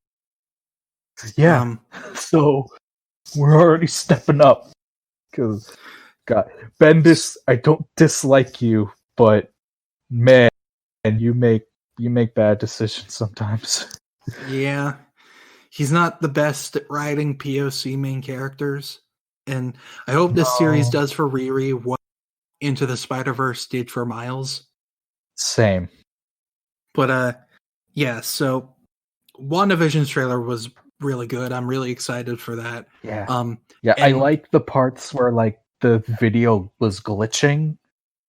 Yeah. So we're already stepping up. Because, God, Bendis, I don't dislike you, but man, you make bad decisions sometimes. Yeah. He's not the best at writing POC main characters. And I hope this series does for Riri what Into the Spider-Verse did for Miles. Same. But, yeah, so WandaVision's trailer was really good. I'm really excited for that. Yeah. I like the parts where, like, the video was glitching.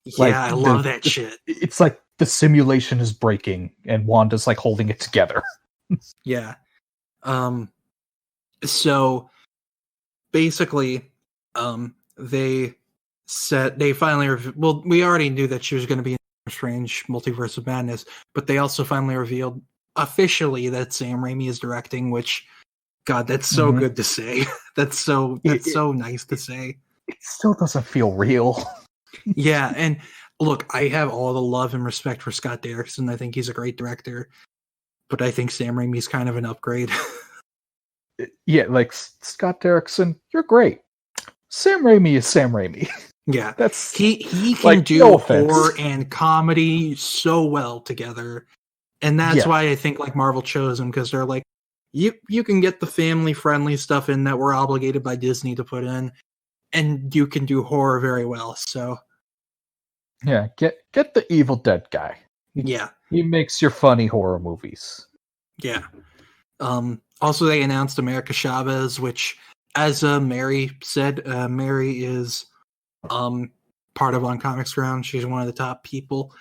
Yeah, like, I love that shit. It's like the simulation is breaking and Wanda's, like, holding it together. Yeah. So basically, they finally well, we already knew that she was going to be in Strange Multiverse of Madness, but they also finally revealed officially that Sam Raimi is directing, which, God, that's so good to say. that's so nice to say. It still doesn't feel real. Yeah, and look, I have all the love and respect for Scott Derrickson. I think he's a great director, but I think Sam Raimi's kind of an upgrade. Yeah, like, Scott Derrickson, you're great. Sam Raimi is Sam Raimi. Yeah, that's he can do horror and comedy so well together, and that's why I think like Marvel chose him, because they're like, you can get the family friendly stuff in that we're obligated by Disney to put in, and you can do horror very well. So yeah, get the Evil Dead guy. Yeah, he makes your funny horror movies. Yeah. Also, they announced America Chavez, which, as Mary said, Mary is part of On Comics Ground. She's one of the top people.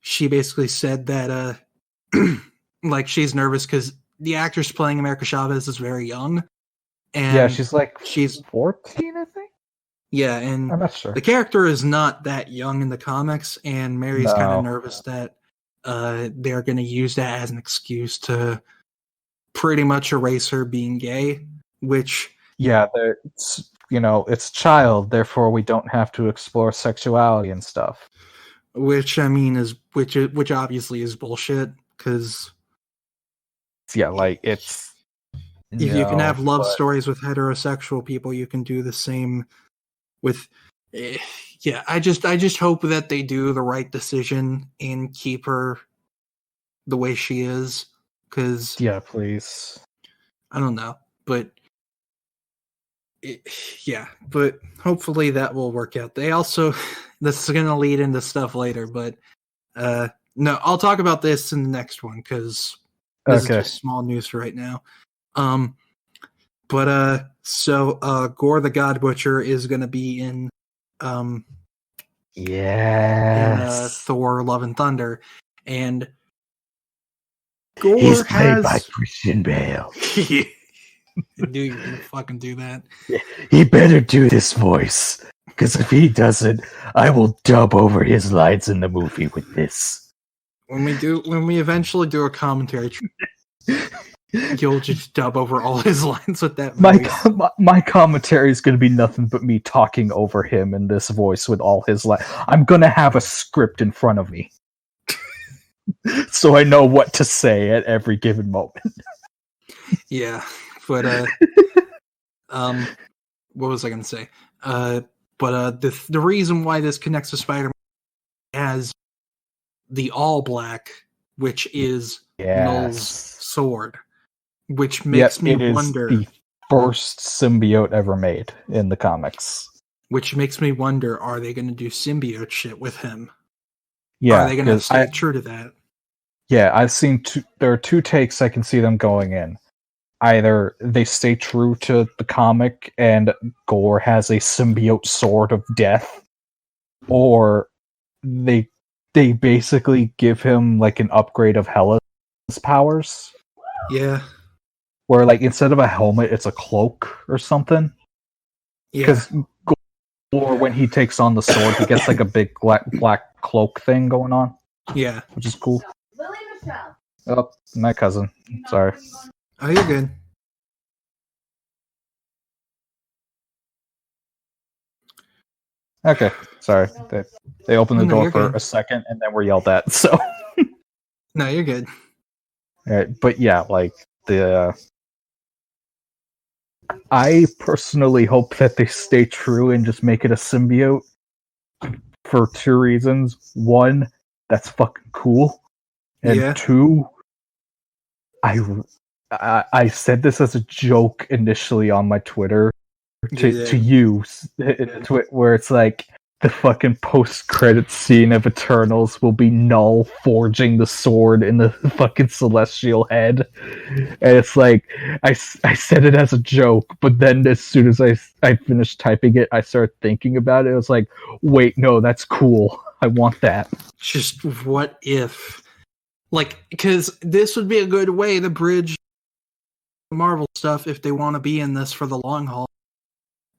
She basically said that like, she's nervous because the actress playing America Chavez is very young. And she's 14, I think. Yeah, and I'm not sure. The character is not that young in the comics, and Mary's kind of nervous that they're going to use that as an excuse to pretty much erase her being gay, which... Yeah, it's child, therefore we don't have to explore sexuality and stuff. Which, I mean, which obviously is bullshit, because... Yeah, like, it's... If you can have love stories with heterosexual people, you can do the same with... Yeah, I just hope that they do the right decision and keep her the way she is, because... Yeah, please. I don't know, but... but hopefully that will work out. They also... This is going to lead into stuff later, but... no, I'll talk about this in the next one, because this is just small news for right now. So Gore the God Butcher is going to be in Thor Love and Thunder, and Gore he's played by Christian Bale. I knew you were going to fucking do that. He better do this voice, because if he doesn't, I will dub over his lines in the movie with this. When we eventually do a commentary, you'll just dub over all his lines with that voice. My commentary is going to be nothing but me talking over him in this voice with all his lines. I'm going to have a script in front of me, so I know what to say at every given moment. Yeah, but what was I going to say? The reason why this connects to Spider-Man as the All Black, which is Null's sword, which makes me wonder. The first symbiote ever made in the comics. Which makes me wonder: are they going to do symbiote shit with him? Yeah, are they going to stay true to that? Yeah, I've seen there are two takes I can see them going in. Either they stay true to the comic and Gore has a symbiote sword of death, or they basically give him like an upgrade of Hela's powers. Yeah. Where, like, instead of a helmet, it's a cloak or something. Yeah. Because Gore, when he takes on the sword, he gets like a big black cloak thing going on. Yeah. Which is cool. Oh, my cousin. Sorry. Oh, you're good. Okay, sorry. They opened the door for good. a second and then were yelled at. So No, you're good. But yeah, like I personally hope that they stay true and just make it a symbiote for two reasons. One, that's fucking cool. And two, I said this as a joke initially on my Twitter to you, where it's like the fucking post-credit scene of Eternals will be Null forging the sword in the fucking celestial head, and it's like I said it as a joke, but then as soon as I finished typing it, I started thinking about it. It was like, wait, no, that's cool. I want that. Just what if, like, because this would be a good way to bridge Marvel stuff if they want to be in this for the long haul.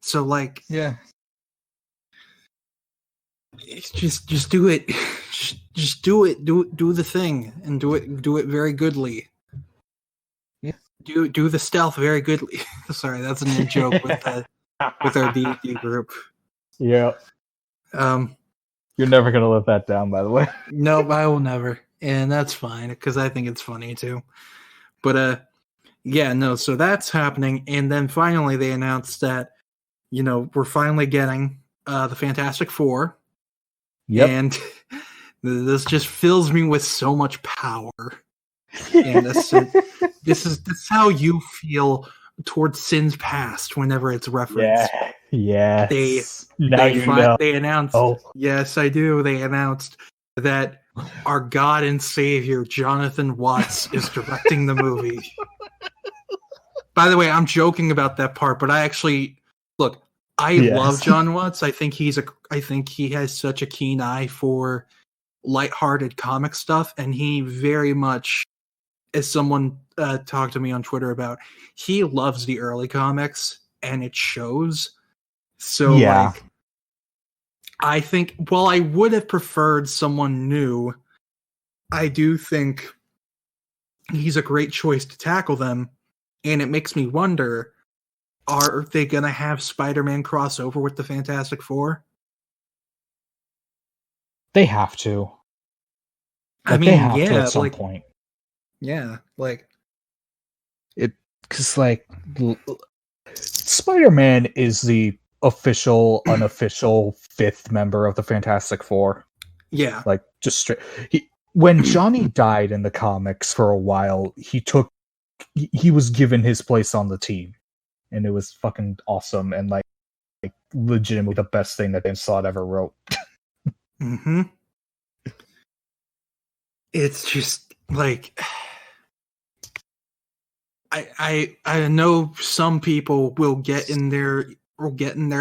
So, like, yeah, just do it. Just do it. Do the thing and do it very goodly. Yeah. Do the stealth very goodly. Sorry, that's a new joke with our D&D group. Yeah. You're never gonna live that down, by the way. No, I will never, and that's fine because I think it's funny too. But yeah, no. So that's happening, and then finally they announced that we're finally getting the Fantastic Four. Yep. And this just fills me with so much power. And this is how you feel towards Sin's past whenever it's referenced. Yeah. They announced. Oh. Yes, I do. They announced that our God and Savior Jonathan Watts is directing the movie. By the way, I'm joking about that part, but I actually look. I love John Watts. I think he has such a keen eye for lighthearted comic stuff, and he very much, as someone talked to me on Twitter about, he loves the early comics, and it shows. So, like, I think while I would have preferred someone new, I do think he's a great choice to tackle them, and it makes me wonder, are they going to have Spider-Man crossover with the Fantastic Four? They have to. I mean, they have to at some like, point. Yeah, like it, because like Spider-Man is the official, unofficial fifth member of the Fantastic Four. Yeah, like just straight. When Johnny died in the comics for a while, he was given his place on the team, and it was fucking awesome and like legitimately the best thing that Dan Slott ever wrote. Mm-hmm. It's just like I know some people will get in their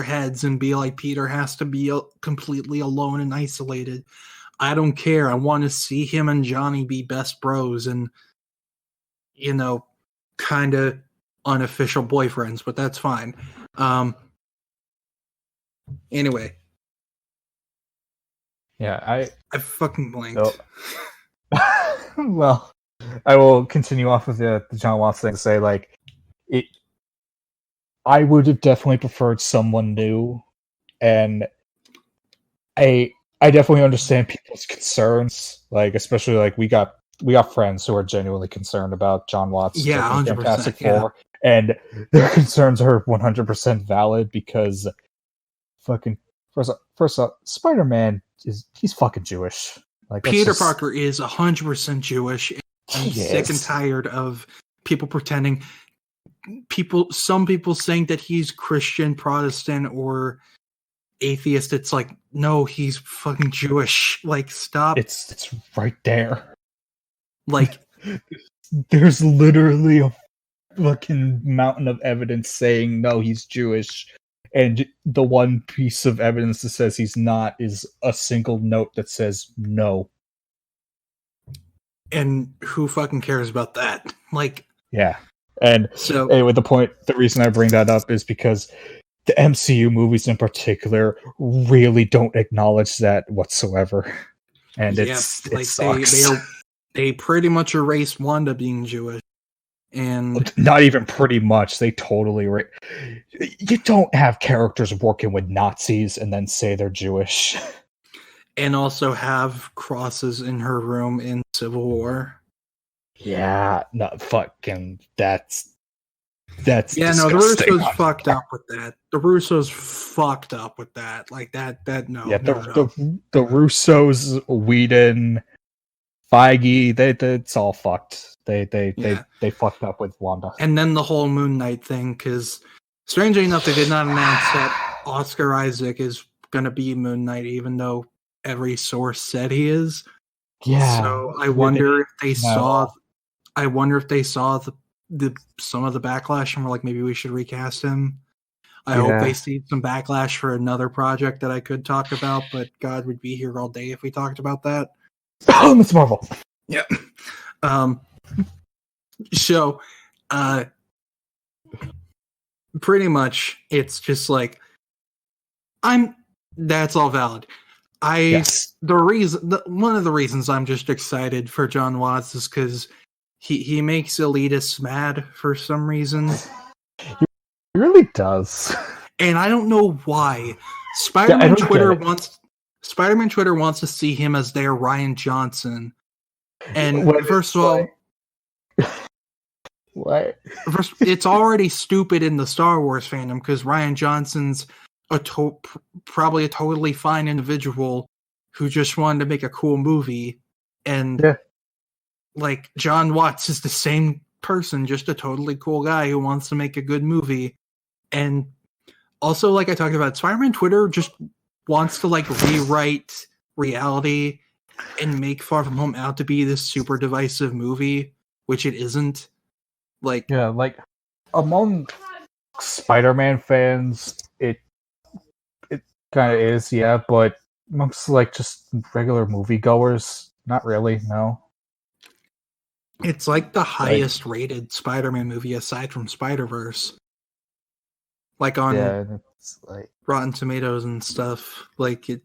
heads and be like, Peter has to be completely alone and isolated. I don't care. I want to see him and Johnny be best bros and kind of unofficial boyfriends, but that's fine. Anyway. Yeah, I fucking blanked. So, well, I will continue off with the John Watts thing to say, like, I would have definitely preferred someone new, and I definitely understand people's concerns, like, especially, like, we got friends who are genuinely concerned about John Watts. Yeah, 100%. Fantastic Four, and their concerns are 100% valid because fucking first up, Spider-Man he's fucking Jewish. Like, Peter Parker is 100% Jewish. I'm sick and tired of people pretending. Some people saying that he's Christian, Protestant, or atheist. It's like, no, he's fucking Jewish. Like, stop. It's right there. Like, there's literally a fucking mountain of evidence saying no, he's Jewish. And the one piece of evidence that says he's not is a single note that says no. And who fucking cares about that? Like, yeah. And so anyway, the reason I bring that up is because the MCU movies in particular really don't acknowledge that whatsoever. And it sucks. They pretty much erased Wanda being Jewish. And not even pretty much. They totally you don't have characters working with Nazis and then say they're Jewish. And also have crosses in her room in Civil War. Yeah, no, fucking that's yeah, disgusting. No, the Russos fucked up with that. The Russos fucked up with that. Like that no. Yeah, no. The Russos, Whedon, Feige, it's all fucked. They fucked up with Wanda. And then the whole Moon Knight thing, because strangely enough, they did not announce that Oscar Isaac is gonna be Moon Knight, even though every source said he is. Yeah. So I wonder if they saw the some of the backlash and were like, maybe we should recast him. I hope they see some backlash for another project that I could talk about, but God, we'd be here all day if we talked about that. It's Marvel. Yeah. So, pretty much, it's just like that's all valid. One of the reasons I'm just excited for John Watts is because he makes elitists mad for some reason. He really does. And I don't know why. Spider-Man Twitter wants to see him as their Rian Johnson. And first of all, what? First, it's already stupid in the Star Wars fandom because Rian Johnson's probably a totally fine individual who just wanted to make a cool movie, and like John Watts is the same person, just a totally cool guy who wants to make a good movie. And also, like I talked about, Spider-Man Twitter just wants to like rewrite reality and make Far From Home out to be this super divisive movie, which it isn't. Like, yeah, like among Spider-Man fans, it kind of is, yeah, but amongst like just regular moviegoers, not really. No, it's like the highest rated Spider-Man movie aside from Spider-Verse. Like on it's like Rotten Tomatoes and stuff. Like it,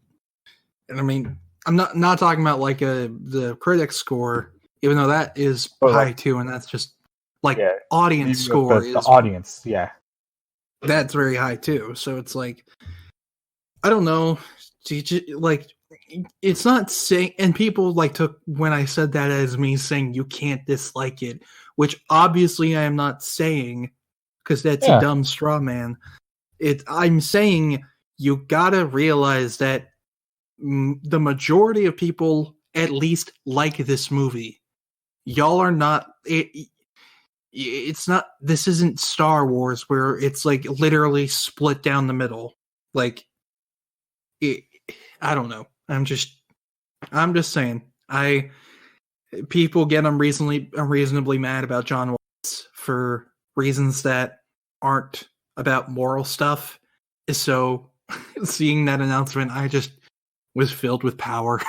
and I mean, I'm not talking about like the critic score, even though that is high too, and that's just like audience score the audience, that's very high too. So it's like, I don't know, like it's not saying, and people like took when I said that as me saying you can't dislike it, which obviously I am not saying because that's a dumb straw man. I'm saying you gotta realize that the majority of people at least like this movie. Y'all are not. It's not. This isn't Star Wars where it's like literally split down the middle. Like, I don't know. I'm just saying. People get unreasonably mad about John Watts for reasons that aren't about moral stuff. So, seeing that announcement, I just was filled with power.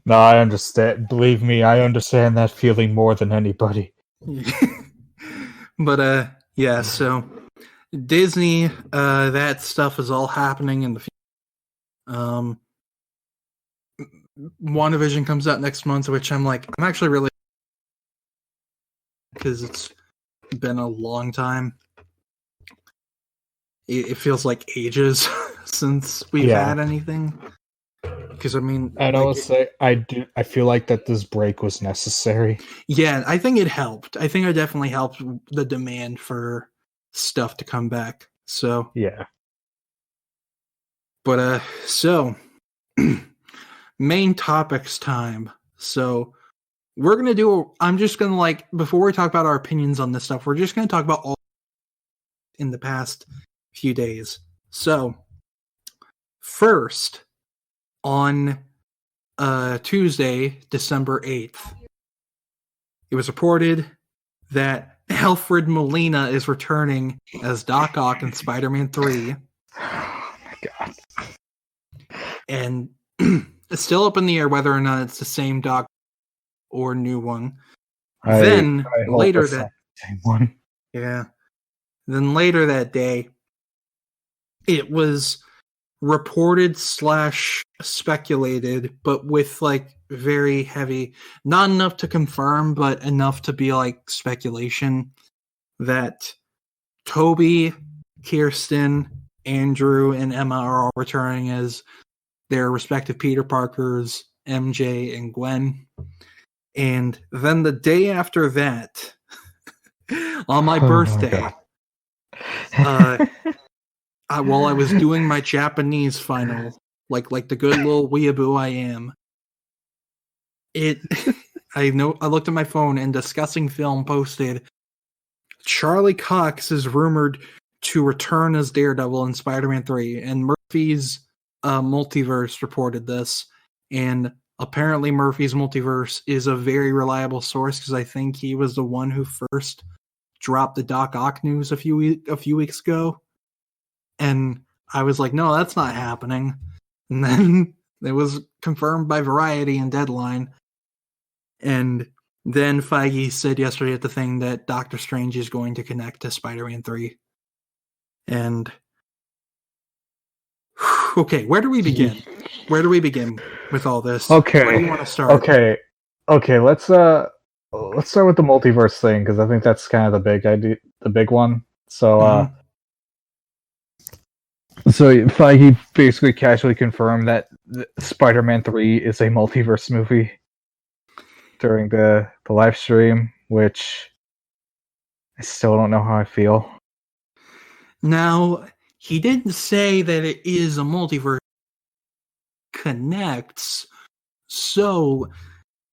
No, I understand. Believe me, I understand that feeling more than anybody. But yeah, so Disney, that stuff is all happening in the future. WandaVision comes out next month, which I'm actually really, because it's been a long time. It feels like ages since we've had anything. Because I mean, and I will say, I feel like that this break was necessary. Yeah, I think it helped. I think it definitely helped the demand for stuff to come back. So yeah, but so main topics time. So we're gonna do. I'm just gonna before we talk about our opinions on this stuff, we're just gonna talk about all in the past few days. So first, on Tuesday, December 8th, it was reported that Alfred Molina is returning as Doc Ock in Spider-Man 3. Oh my god. And it's still up in the air whether or not it's the same Doc or new one. Then later that same one. Yeah. Then later that day, it was reported / speculated, but with very heavy, not enough to confirm, but enough to be like speculation that Toby, Kirsten, Andrew, and Emma are all returning as their respective Peter Parkers, MJ and Gwen. And then the day after that, on my birthday, while I was doing my Japanese final, like the good little weeaboo I am, I looked at my phone and Discussing Film posted, Charlie Cox is rumored to return as Daredevil in Spider-Man 3, and Murphy's Multiverse reported this, and apparently Murphy's Multiverse is a very reliable source because I think he was the one who first dropped the Doc Ock news a few weeks ago, and I was like, no, that's not happening. And then it was confirmed by Variety and Deadline, and then Feige said yesterday at the thing that Doctor Strange is going to connect to Spider-Man 3. And okay, where do we begin? Where do we begin with all this? Okay. Where do you want to start? Okay. Let's start with the multiverse thing because I think that's kind of the big one. So, so Feige basically casually confirmed that Spider-Man 3 is a multiverse movie during the live stream, which I still don't know how I feel. Now, he didn't say that it is a multiverse connects, so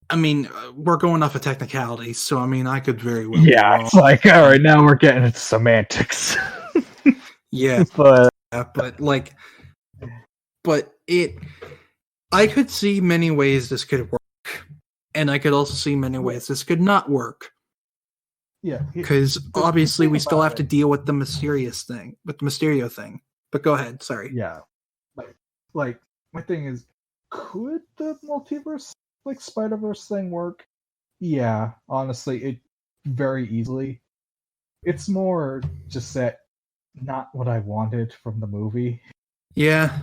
I mean, we're going off of technicalities, so I mean, I could very well be wrong. It's like, all right, now we're getting into semantics. Yeah, but I could see many ways this could work, and I could also see many ways this could not work. Yeah, because obviously we still have to deal with the Mysterio thing. But go ahead, sorry. Yeah, like my thing is, could the multiverse, like Spider-Verse thing work? Yeah, honestly, it very easily. It's more just that not what I wanted from the movie. Yeah,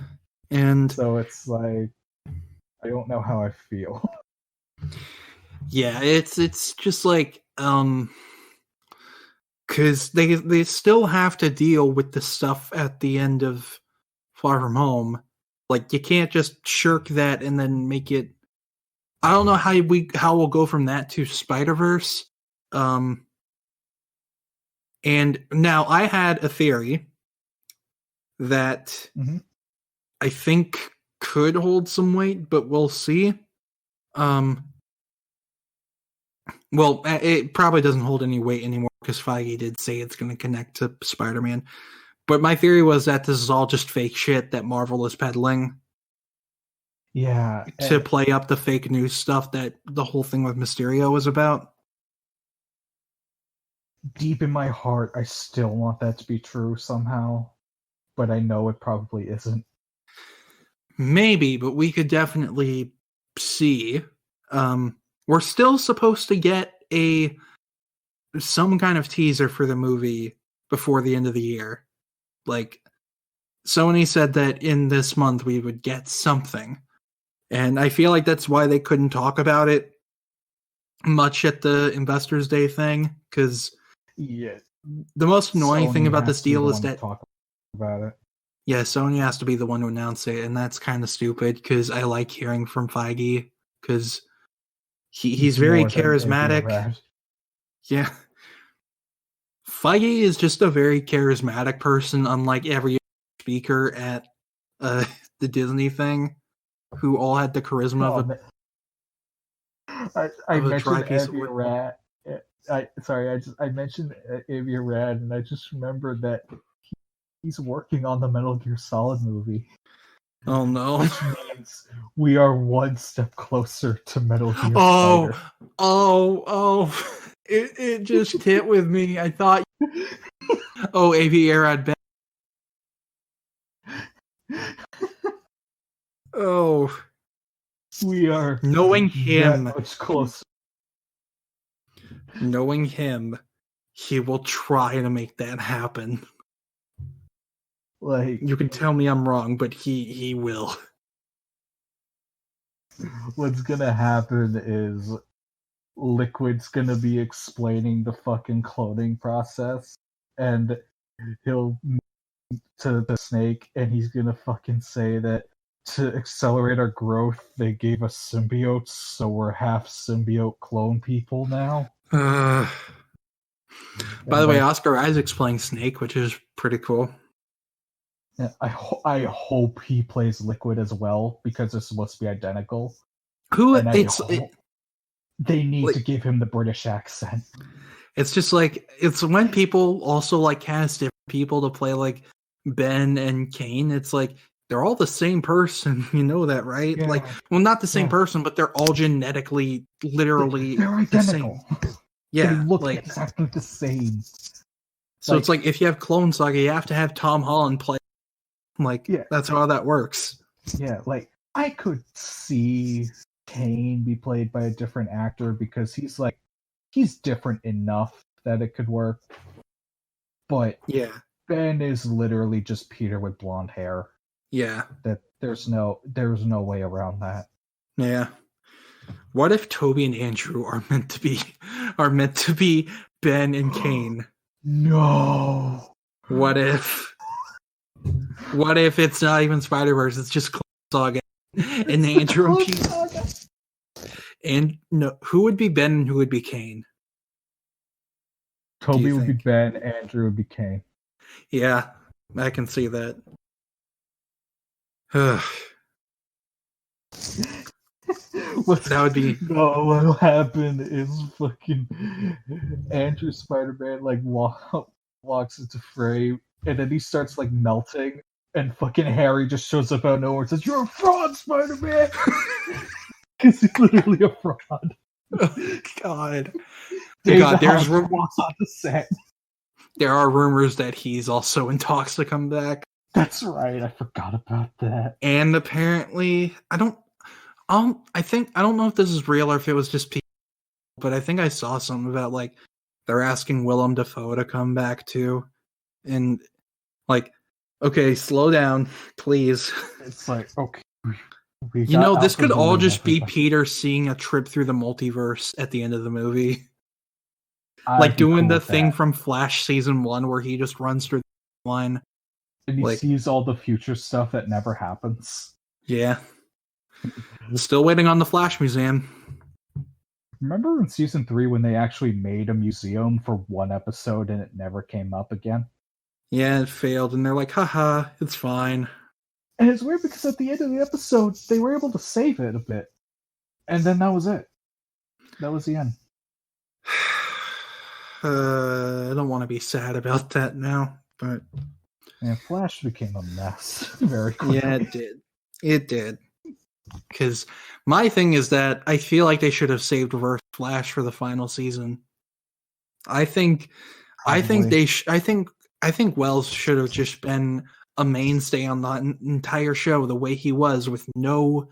and so it's like I don't know how I feel. Yeah, it's just like because they still have to deal with the stuff at the end of Far From Home. Like, you can't just shirk that and then make it. I don't know how we'll go from that to Spider-Verse. And now I had a theory that I think could hold some weight, but we'll see. Well, it probably doesn't hold any weight anymore because Feige did say it's going to connect to Spider-Man. But my theory was that this is all just fake shit that Marvel is peddling. Yeah. To play up the fake news stuff that the whole thing with Mysterio was about. Deep in my heart, I still want that to be true somehow. But I know it probably isn't. Maybe, but we could definitely see. We're still supposed to get some kind of teaser for the movie before the end of the year. Like, Sony said that in this month we would get something. And I feel like that's why they couldn't talk about it much at the Investors Day thing, because the most annoying thing about this deal is that talk about it. Yeah, Sony has to be the one to announce it, and that's kind of stupid because I like hearing from Feige because he's very charismatic. Yeah. Feige is just a very charismatic person, unlike every speaker at the Disney thing, who all had the charisma of a. I mentioned Avia Rad. I mentioned Avia Rad, and I just remembered that he's working on the Metal Gear Solid movie. Oh no! Which means we are one step closer to Metal Gear Spider. Oh! It just hit with me. I thought. Oh, Avia Rad. Oh, we are knowing him much closer. Knowing him, he will try to make that happen. Like, you can tell me I'm wrong, but he will. what's gonna happen is Liquid's gonna be explaining the fucking cloning process, and he'll to the Snake, and he's gonna fucking say that to accelerate our growth, they gave us symbiotes, so we're half symbiote clone people now. By the way, Oscar Isaac's playing Snake, which is pretty cool. Yeah, I hope he plays Liquid as well, because they're supposed to be identical. They need to give him the British accent. It's just like, it's when people also like cast different people to play like Ben and Kane. It's like they're all the same person, you know that, right? Yeah. Like, well, not the same person, but they're all genetically, literally, they're identical. The same. Yeah, they look like exactly the same. So it's like if you have Clone Saga, you have to have Tom Holland play. Like, that's how that works. Yeah, like I could see Kane be played by a different actor because he's different enough that it could work. But Ben is literally just Peter with blonde hair. Yeah. That there's no way around that. Yeah. What if Toby and Andrew are meant to be Ben and Kane? No. What if it's not even Spider-Verse, it's just Clone Saga and Andrew and Peter? And no, who would be Ben and who would be Kane? Toby would be Ben, Andrew would be Kane. Yeah, I can see that. That would be. No, what'll happen is fucking Andrew Spider-Man like walks into frame, and then he starts like melting, and fucking Harry just shows up out of nowhere and says, "You're a fraud, Spider-Man," because he's literally a fraud. Oh, God. There's rumors on the set. There are rumors that he's also in talks to come back. That's right. I forgot about that. And apparently, I don't know if this is real or if it was just people, but I think I saw something about like they're asking Willem Dafoe to come back too, and like, okay, slow down, please. It's like, okay, this could all just be Peter seeing a trip through the multiverse at the end of the movie. Like doing the thing from Flash season 1 where he just runs through the line. And he sees all the future stuff that never happens. Yeah. Still waiting on the Flash Museum. Remember in season 3 when they actually made a museum for one episode and it never came up again? Yeah, it failed. And they're like, haha, it's fine. And it's weird because at the end of the episode, they were able to save it a bit. And then that was it. That was the end. I don't want to be sad about that now, but Flash became a mess very quickly. Yeah, it did. Because my thing is that I feel like they should have saved Reverse Flash for the final season. I think Wells should have just been a mainstay on the entire show the way he was, with no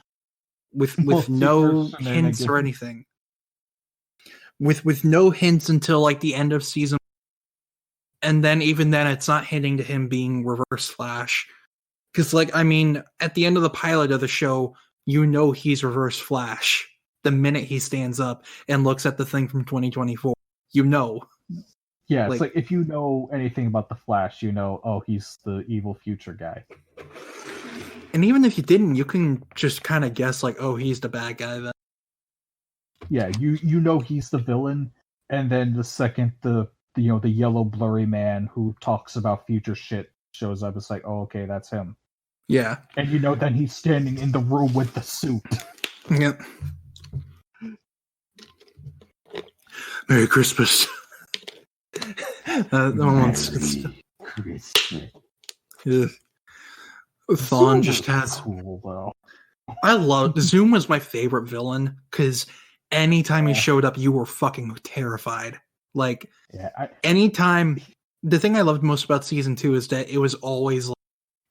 hints or anything. With no hints until like the end of season, and then even then it's not hinting to him being Reverse Flash, because like, I mean, at the end of the pilot of the show, he's Reverse Flash the minute he stands up and looks at the thing from 2024. Yeah, it's like if you know anything about the Flash, he's the evil future guy. And even if you didn't, you can just kind of guess like, oh, he's the bad guy then. Yeah, he's the villain, and then the second the yellow blurry man who talks about future shit shows up, it's like, oh, okay, that's him. Yeah. And then he's standing in the room with the suit. Yep. Merry Christmas. Thawne just has cool though. I love Zoom was my favorite villain because anytime he showed up, you were fucking terrified. Like, anytime. The thing I loved most about season 2 is that it was always like,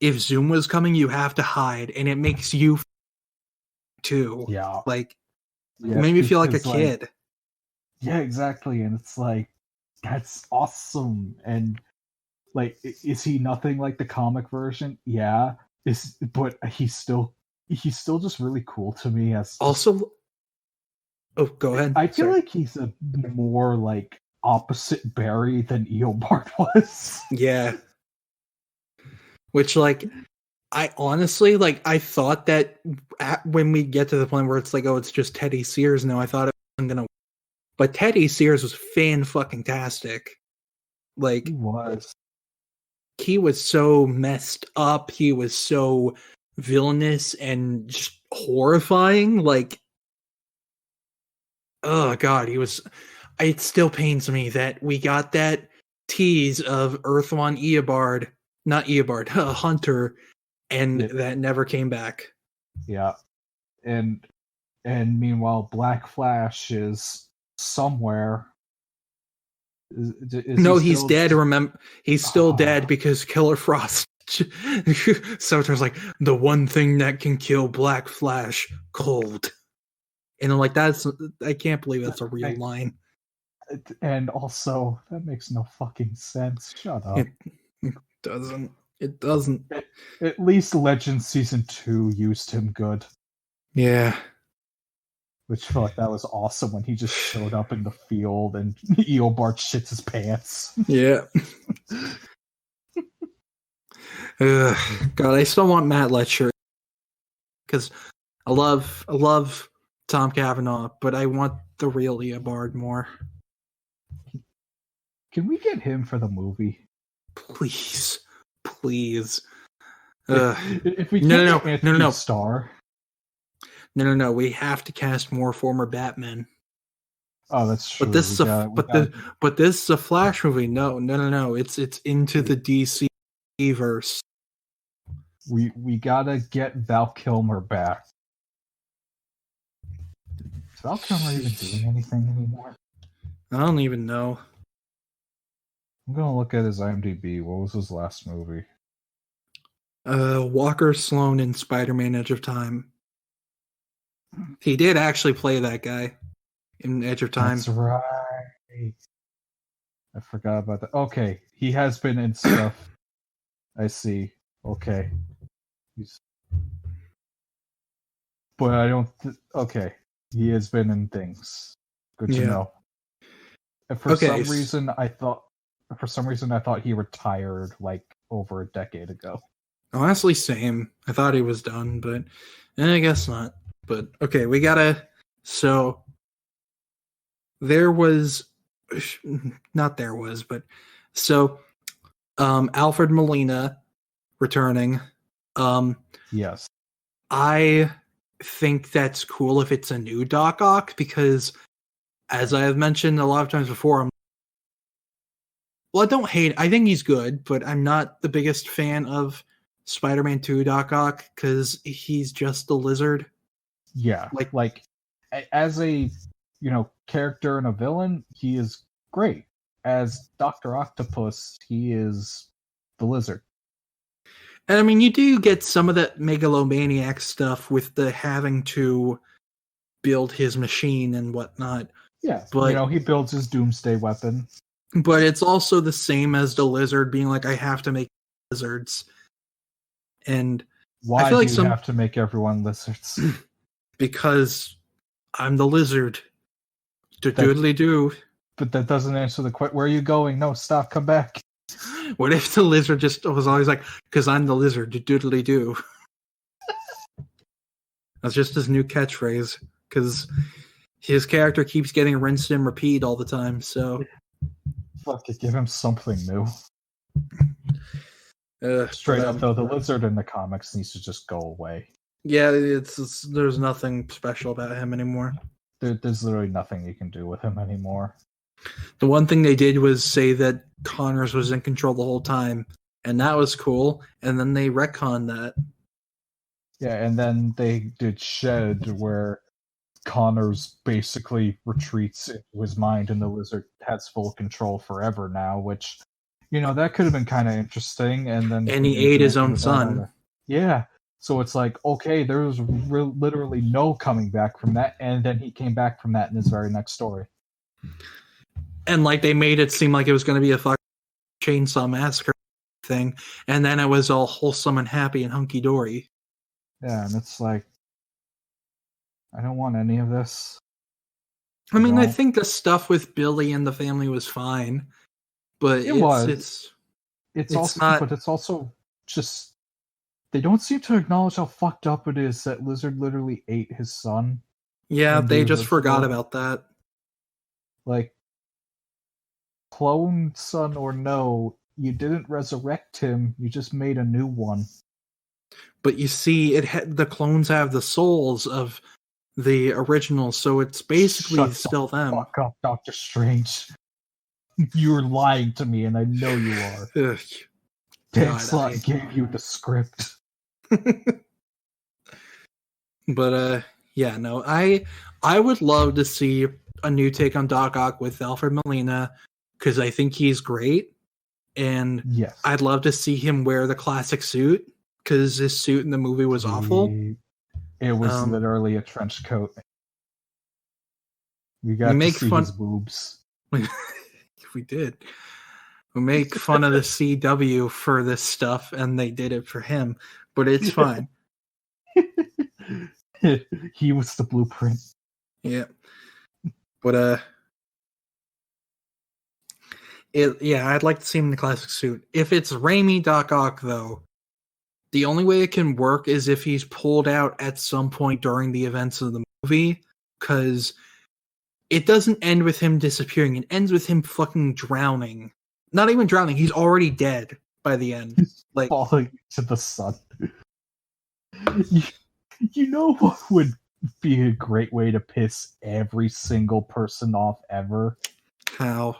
if Zoom was coming, you have to hide, and it makes you too. Yeah, like, it made me feel like a kid. Yeah, exactly, and it's like, that's awesome. And like, is he nothing like the comic version? Yeah, but he's still he's still just really cool to me. As also, oh, go ahead. I feel like he's a more like opposite Barry than Eobard was. Yeah. Which, like, I honestly, like, I thought that when we get to the point where it's like, oh, it's just Teddy Sears now, I thought it wasn't gonna. But Teddy Sears was fan-fucking-tastic. Like, he was so messed up. He was so villainous and just horrifying. Like, oh god, he was. It still pains me that we got that tease of Earth One Eobard, not Eobard, Hunter, and that never came back. Yeah, and meanwhile, Black Flash is somewhere. No, he's dead. Remember, he's still dead because Killer Frost. So there's like the one thing that can kill Black Flash, cold. And I'm like, I can't believe that's a real line. And also, that makes no fucking sense. Shut up. It doesn't. It doesn't. At least Legends Season 2 used him good. Yeah. Which I felt like that was awesome when he just showed up in the field and Eobard shits his pants. Yeah. God, I still want Matt Letcher because I love Tom Cavanaugh, but I want the real Eobard more. Can we get him for the movie? Please. If we can't no. Star. No. We have to cast more former Batmen. Oh, that's true. But this is a Flash movie. No. It's into the DC verse. We gotta get Val Kilmer back. Is Val Kilmer even doing anything anymore? I don't even know. I'm gonna look at his IMDb. What was his last movie? Walker Sloan in Spider-Man: Edge of Time. He did actually play that guy in Edge of Time. That's right. I forgot about that. Okay, he has been in stuff. I see. Okay. But I don't... okay. He has been in things. Good to know. And for some reason, I thought he retired like over a decade ago. Honestly, same. I thought he was done, but I guess not. But okay, we gotta. So Alfred Molina returning. Yes, I think that's cool if it's a new Doc Ock because, as I have mentioned a lot of times before, I don't hate. I think he's good, but I'm not the biggest fan of Spider-Man 2 Doc Ock because he's just the Lizard. Yeah, like as a character and a villain, he is great. As Dr. Octopus, he is the Lizard. And I mean, you do get some of that megalomaniac stuff with the having to build his machine and whatnot. Yeah, but he builds his doomsday weapon. But it's also the same as the Lizard being like, I have to make lizards. And why do you have to make everyone lizards? Because I'm the Lizard. Doodly do. But that doesn't answer the question. Where are you going? No, stop, come back. What if the Lizard just was always like, because I'm the Lizard, doodly do. That's just his new catchphrase. Because his character keeps getting rinsed and repeat all the time, so... Fuck it, give him something new. Straight up, though, the Lizard in the comics needs to just go away. Yeah, there's nothing special about him anymore. There's literally nothing you can do with him anymore. The one thing they did was say that Connors was in control the whole time, and that was cool, and then they retconned that. Yeah, and then they did Shed, where Connors basically retreats into his mind, and the Lizard has full control forever now, which, that could have been kind of interesting. And he ate his own son. Yeah. So it's like, okay, there was literally no coming back from that, and then he came back from that in his very next story. And they made it seem like it was going to be a fucking chainsaw massacre thing, and then it was all wholesome and happy and hunky-dory. Yeah, and it's like, I don't want any of this. I mean, I think the stuff with Billy and the family was fine, but it's also just, they don't seem to acknowledge how fucked up it is that Lizard literally ate his son. Yeah, they just forgot about that. Like, clone son or no, you didn't resurrect him, you just made a new one. But you see, the clones have the souls of the originals, so it's basically still them. Fuck up, Doctor Strange. You're lying to me, and I know you are. Dan Slott gave you the script. But yeah, no, I would love to see a new take on Doc Ock with Alfred Molina, because I think he's great, and yes, I'd love to see him wear the classic suit, because his suit in the movie was awful. It was literally a trench coat. We got to see his boobs. We did. We make fun of the CW for this stuff, and they did it for him, but it's fine. He was the blueprint. Yeah. But I'd like to see him in the classic suit. If it's Raimi Doc Ock, though, the only way it can work is if he's pulled out at some point during the events of the movie, because it doesn't end with him disappearing. It ends with him fucking drowning. Not even drowning. He's already dead by the end. He's falling to the sun. You know what would be a great way to piss every single person off ever? How?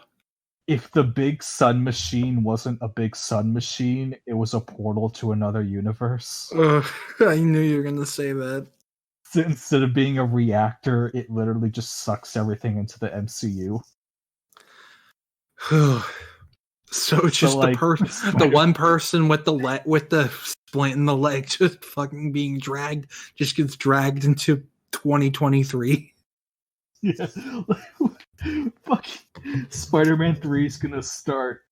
If the big sun machine wasn't a big sun machine, it was a portal to another universe. I knew you were going to say that. So instead of being a reactor, it literally just sucks everything into the MCU. So it's just the one person with the splint in the leg just fucking being dragged, just gets dragged into 2023. Yeah. Fucking Spider-Man 3 is gonna start,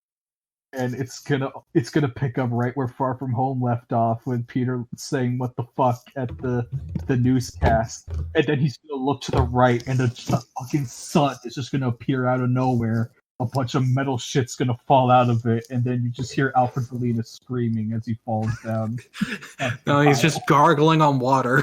and it's gonna pick up right where Far From Home left off, with Peter saying "what the fuck" at the newscast, and then he's gonna look to the right, and a fucking sun is just gonna appear out of nowhere. A bunch of metal shit's gonna fall out of it, and then you just hear Alfred Molina screaming as he falls down. No, he's just gargling on water.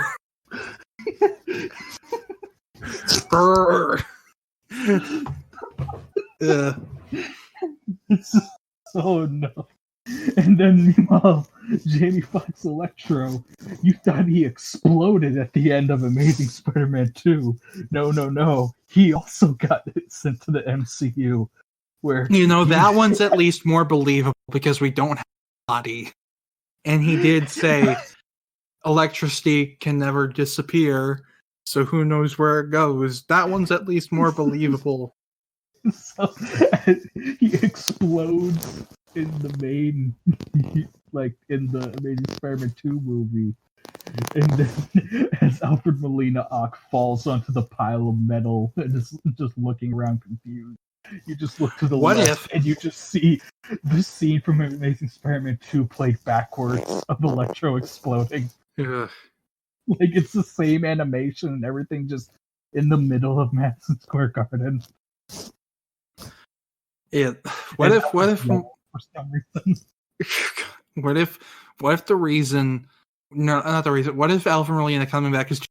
Oh no. And then meanwhile, Jamie Foxx Electro, you thought he exploded at the end of Amazing Spider-Man 2. No. He also got sent to the MCU. Where that one's at least more believable because we don't have a body. And he did say electricity can never disappear, so who knows where it goes. That one's at least more believable. So, he explodes in the main, like in the Amazing Spider-Man 2 movie. And then as Alfred Molina Ock falls onto the pile of metal and is just looking around confused, you just look to the left and you just see the scene from Amazing Spider-Man 2 played backwards of Electro exploding. Ugh. Like it's the same animation and everything, just in the middle of Madison Square Garden. Yeah. What if for some reason? What if the reason? No, not the reason. What if Alfred Molina coming back is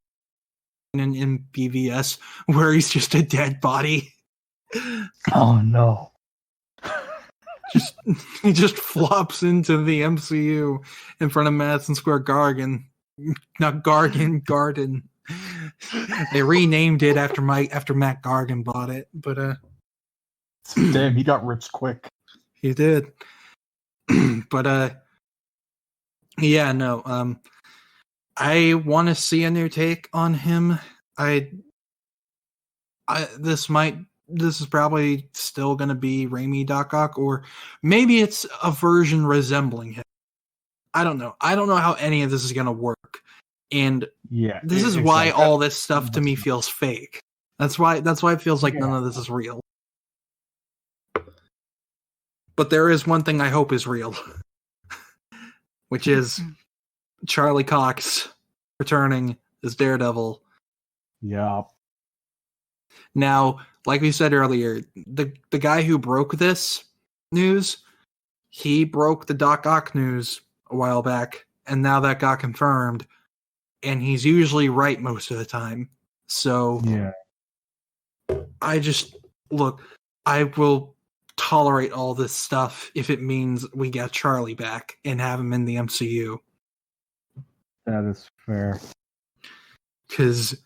in BVS, where he's just a dead body? Oh no! He just flops into the MCU in front of Madison Square Garden. Not Garden. They renamed it after Matt Gargan bought it, but damn, he got rich quick. He did. But yeah, no. I want to see a new take on him. This is probably still going to be Raimi Doc Ock, or maybe it's a version resembling him. I don't know. I don't know how any of this is going to work. And this is why all this stuff to me feels fake. That's why it feels like none of this is real. But there is one thing I hope is real, which is Charlie Cox returning as Daredevil. Yeah. Now, like we said earlier, the guy who broke this news, he broke the Doc Ock news a while back, and now that got confirmed, and he's usually right most of the time. So, yeah. I will tolerate all this stuff if it means we get Charlie back and have him in the MCU. That is fair. Because,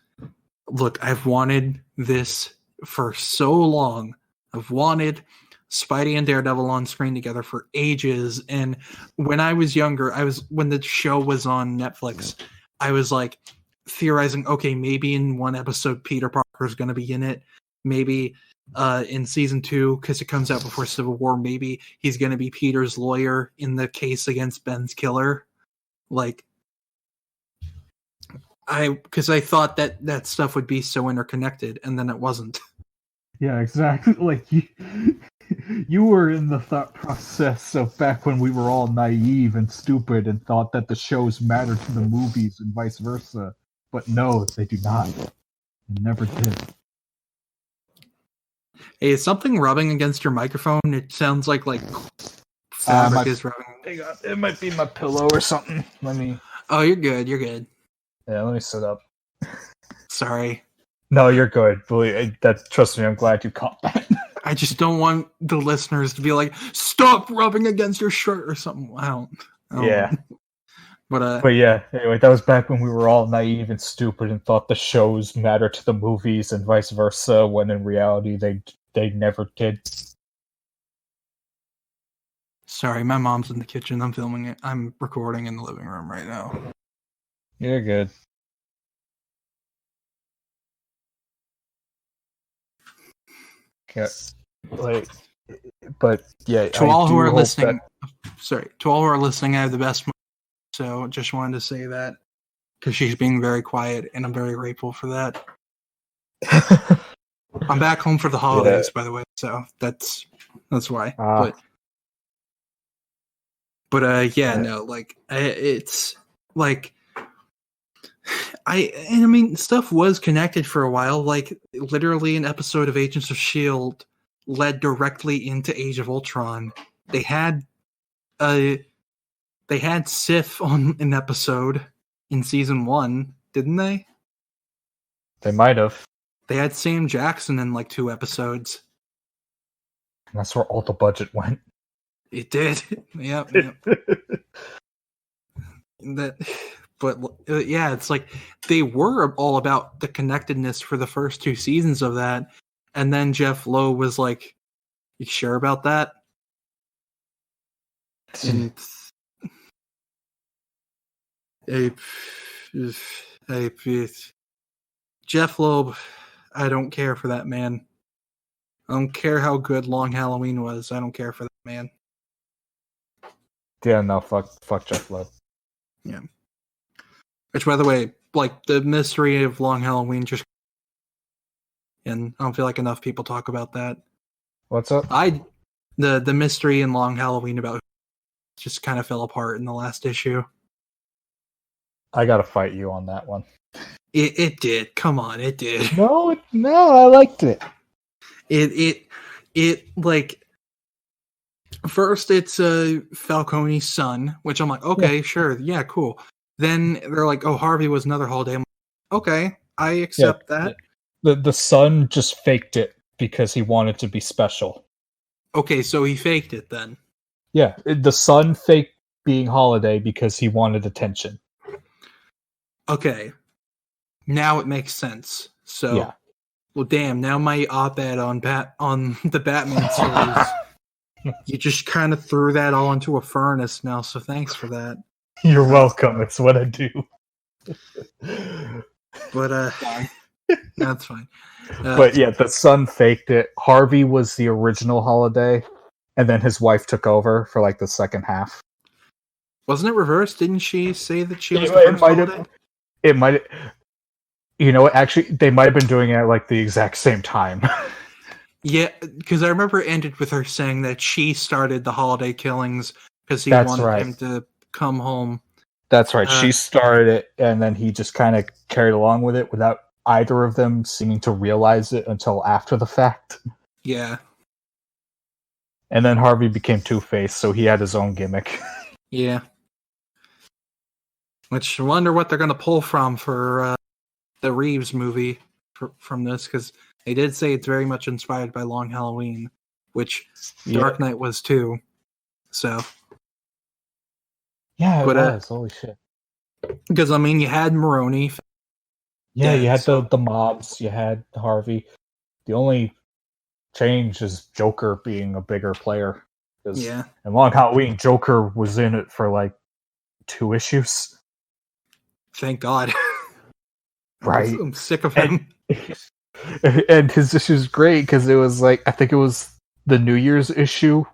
look, I've wanted this for so long. I've wanted Spidey and Daredevil on screen together for ages. And when I was younger, when the show was on Netflix, I was like theorizing, okay, maybe in one episode Peter Parker's going to be in it. Maybe in season 2, because it comes out before Civil War, maybe he's going to be Peter's lawyer in the case against Ben's killer. Like, because I thought that stuff would be so interconnected, and then it wasn't. Yeah, exactly. Like, you were in the thought process of back when we were all naive and stupid and thought that the shows mattered to the movies and vice versa. But no, they do not. They never did. Hey, is something rubbing against your microphone? It sounds like fabric is rubbing. Hang on, it might be my pillow or something. Let me. Oh, you're good. You're good. Yeah, let me sit up. Sorry. No, you're good. Trust me, I'm glad you caught that. I just don't want the listeners to be like, "Stop rubbing against your shirt" or something. I don't yeah. But yeah, anyway, that was back when we were all naive and stupid and thought the shows matter to the movies and vice versa, when in reality they never did. Sorry, my mom's in the kitchen. I'm filming it. I'm recording in the living room right now. You're good. Okay. But yeah, to all who are listening, I have the best mom, so just wanted to say that because she's being very quiet, and I'm very grateful for that. I'm back home for the holidays, by the way, so that's why. It's like I mean, stuff was connected for a while. Like, literally, an episode of Agents of S.H.I.E.L.D. led directly into Age of Ultron. They had Sif on an episode in season 1, didn't they? They might have. They had Sam Jackson in 2 episodes. And that's where all the budget went. It did. Yep. It's like they were all about the connectedness for the first 2 seasons of that, and then Jeff Lowe was like, "You sure about that?" And Jeff Lowe, I don't care for that man. I don't care how good Long Halloween was. I don't care for that man. Yeah, no, fuck Jeff Lowe. Yeah. Which, by the way, the mystery of Long Halloween and I don't feel like enough people talk about that. What's up? The mystery in Long Halloween about just kind of fell apart in the last issue. I gotta fight you on that one. It did. Come on, it did. No, I liked it. It first it's Falcone's son, which I'm like, okay, sure, yeah, cool. Then they're like, oh, Harvey was another holiday. I'm like, okay, I accept that. The son just faked it because he wanted to be special. Okay, so he faked it then. Yeah, the son faked being holiday because he wanted attention. Okay, now it makes sense. So, yeah. Well, damn! Now my op-ed on the Batman series, you just kind of threw that all into a furnace now. So thanks for that. You're welcome. It's what I do. But that's fine. But yeah, the son faked it. Harvey was the original holiday, and then his wife took over for the second half. Wasn't it reversed? Didn't she say that she was the first holiday? It might. Actually, they might have been doing it at the exact same time. Yeah, because I remember it ended with her saying that she started the holiday killings because he wanted him to come home. That's right. She started it, and then he just kind of carried along with it without either of them seeming to realize it until after the fact. Yeah. And then Harvey became Two-Face, so he had his own gimmick. Yeah. Which I wonder what they're going to pull from for the Reeves movie from this, because they did say it's very much inspired by Long Halloween, which Dark Knight was too. So. Yeah, it was. Holy shit. Because, I mean, you had Maroni. Yeah, you had the mobs, you had Harvey. The only change is Joker being a bigger player. Yeah. In Long Halloween, Joker was in it for like 2 issues. Thank God. Right. I'm sick of him. And his issue is great because it was like, I think it was the New Year's issue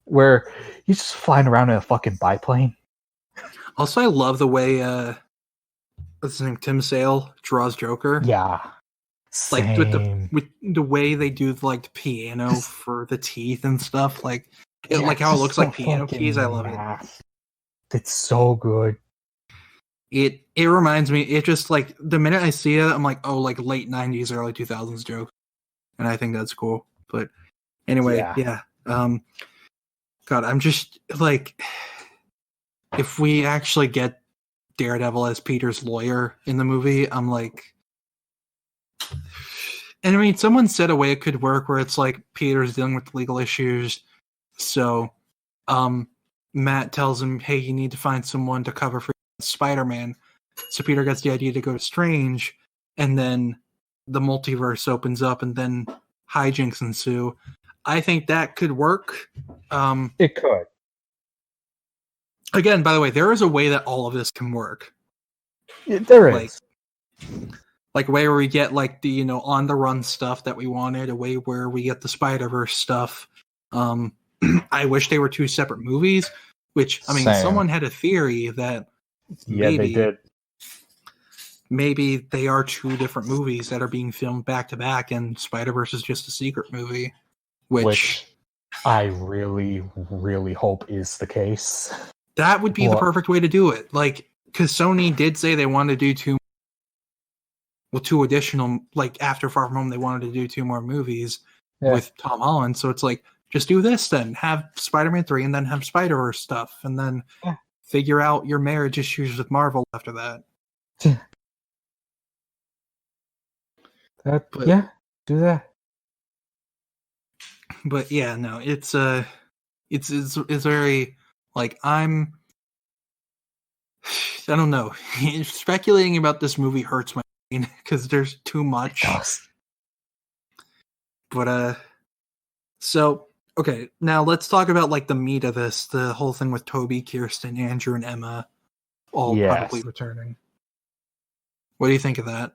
where he's just flying around in a fucking biplane. Also, I love the way what's his name, Tim Sale draws Joker. Yeah. Like with the way they do like the piano for the teeth and stuff, like like how it looks like piano keys. I love it. It's so good. It reminds me. It just like the minute I see it, I'm like, oh, like late '90s, early 2000s joke, and I think that's cool. But anyway, yeah. God, I'm just like, if we actually get Daredevil as Peter's lawyer in the movie, I'm like. And I mean, someone said a way it could work where it's like Peter's dealing with legal issues. So Matt tells him, hey, you need to find someone to cover for Spider-Man. So Peter gets the idea to go to Strange, and then the multiverse opens up, and then hijinks ensue. I think that could work. It could. Again, by the way, there is a way that all of this can work. Yeah, there is. Like a way where we get like the, on the run stuff that we wanted, a way where we get the Spider-Verse stuff. I wish they were 2 separate movies, which, I mean, someone had a theory that they did. Maybe they are 2 different movies that are being filmed back to back, and Spider-Verse is just a secret movie, which I really, really hope is the case. That would be the perfect way to do it. Like, because Sony did say they wanted to do 2 additional, like after Far From Home, they wanted to do 2 more movies with Tom Holland. So it's like, just do this then. Have Spider-Man 3 and then have Spider-Verse stuff. And then figure out your marriage issues with Marvel after that. Do that. But yeah, no, it's very, like, I don't know. Speculating about this movie hurts my brain because there's too much. But so okay, now let's talk about like the meat of this, the whole thing with Toby, Kirsten, Andrew, and Emma all probably returning. What do you think of that?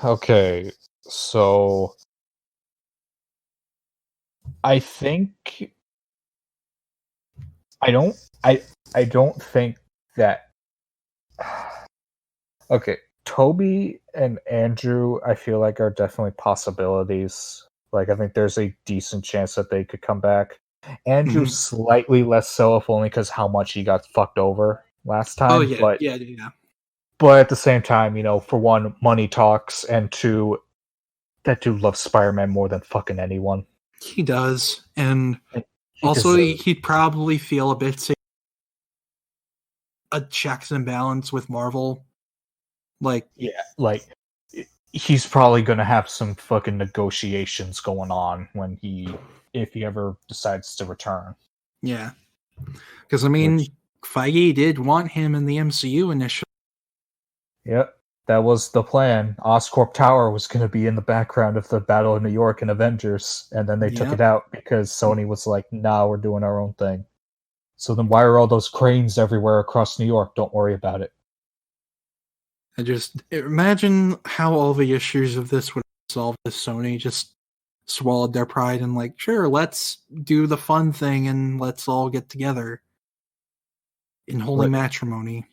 Okay, so I think I don't think that. Okay, Toby and Andrew, I feel like are definitely possibilities. Like, I think there's a decent chance that they could come back. Andrew slightly less so, if only because how much he got fucked over last time. Oh yeah, but, yeah. But at the same time, for one, money talks, and 2, that dude loves Spider-Man more than fucking anyone. He does, and also he'd probably feel a bit safe. A checks and balance with Marvel. He's probably gonna have some fucking negotiations going on if he ever decides to return. Yeah, because I mean, Feige did want him in the MCU initially. Yep, that was the plan. Oscorp Tower was gonna be in the background of the Battle of New York and Avengers, and then they took it out because Sony was like, "Nah, we're doing our own thing." So then why are all those cranes everywhere across New York? Don't worry about it. I just imagine how all the issues of this would solve if Sony just swallowed their pride and like, sure, let's do the fun thing and let's all get together in holy matrimony.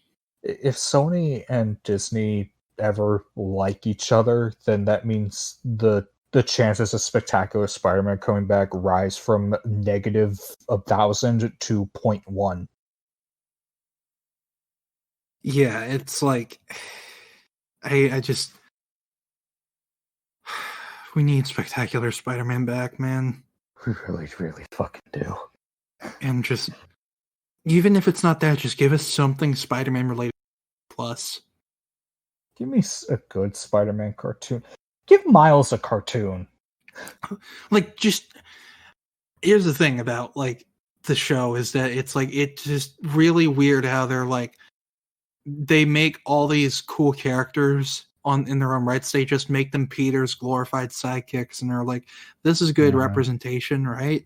If Sony and Disney ever like each other, then that means the chances of Spectacular Spider-Man coming back rise from -1,000 to 0.1. Yeah, it's like I just we need Spectacular Spider-Man back, man. We really, really fucking do. And just even if it's not that, just give us something Spider-Man related plus. Give me a good Spider-Man cartoon. Give Miles a cartoon. Like, just here's the thing about like the show is that it's like it's just really weird how they're like they make all these cool characters in their own rights. They just make them Peter's glorified sidekicks, and they're like, "This is good representation, right?"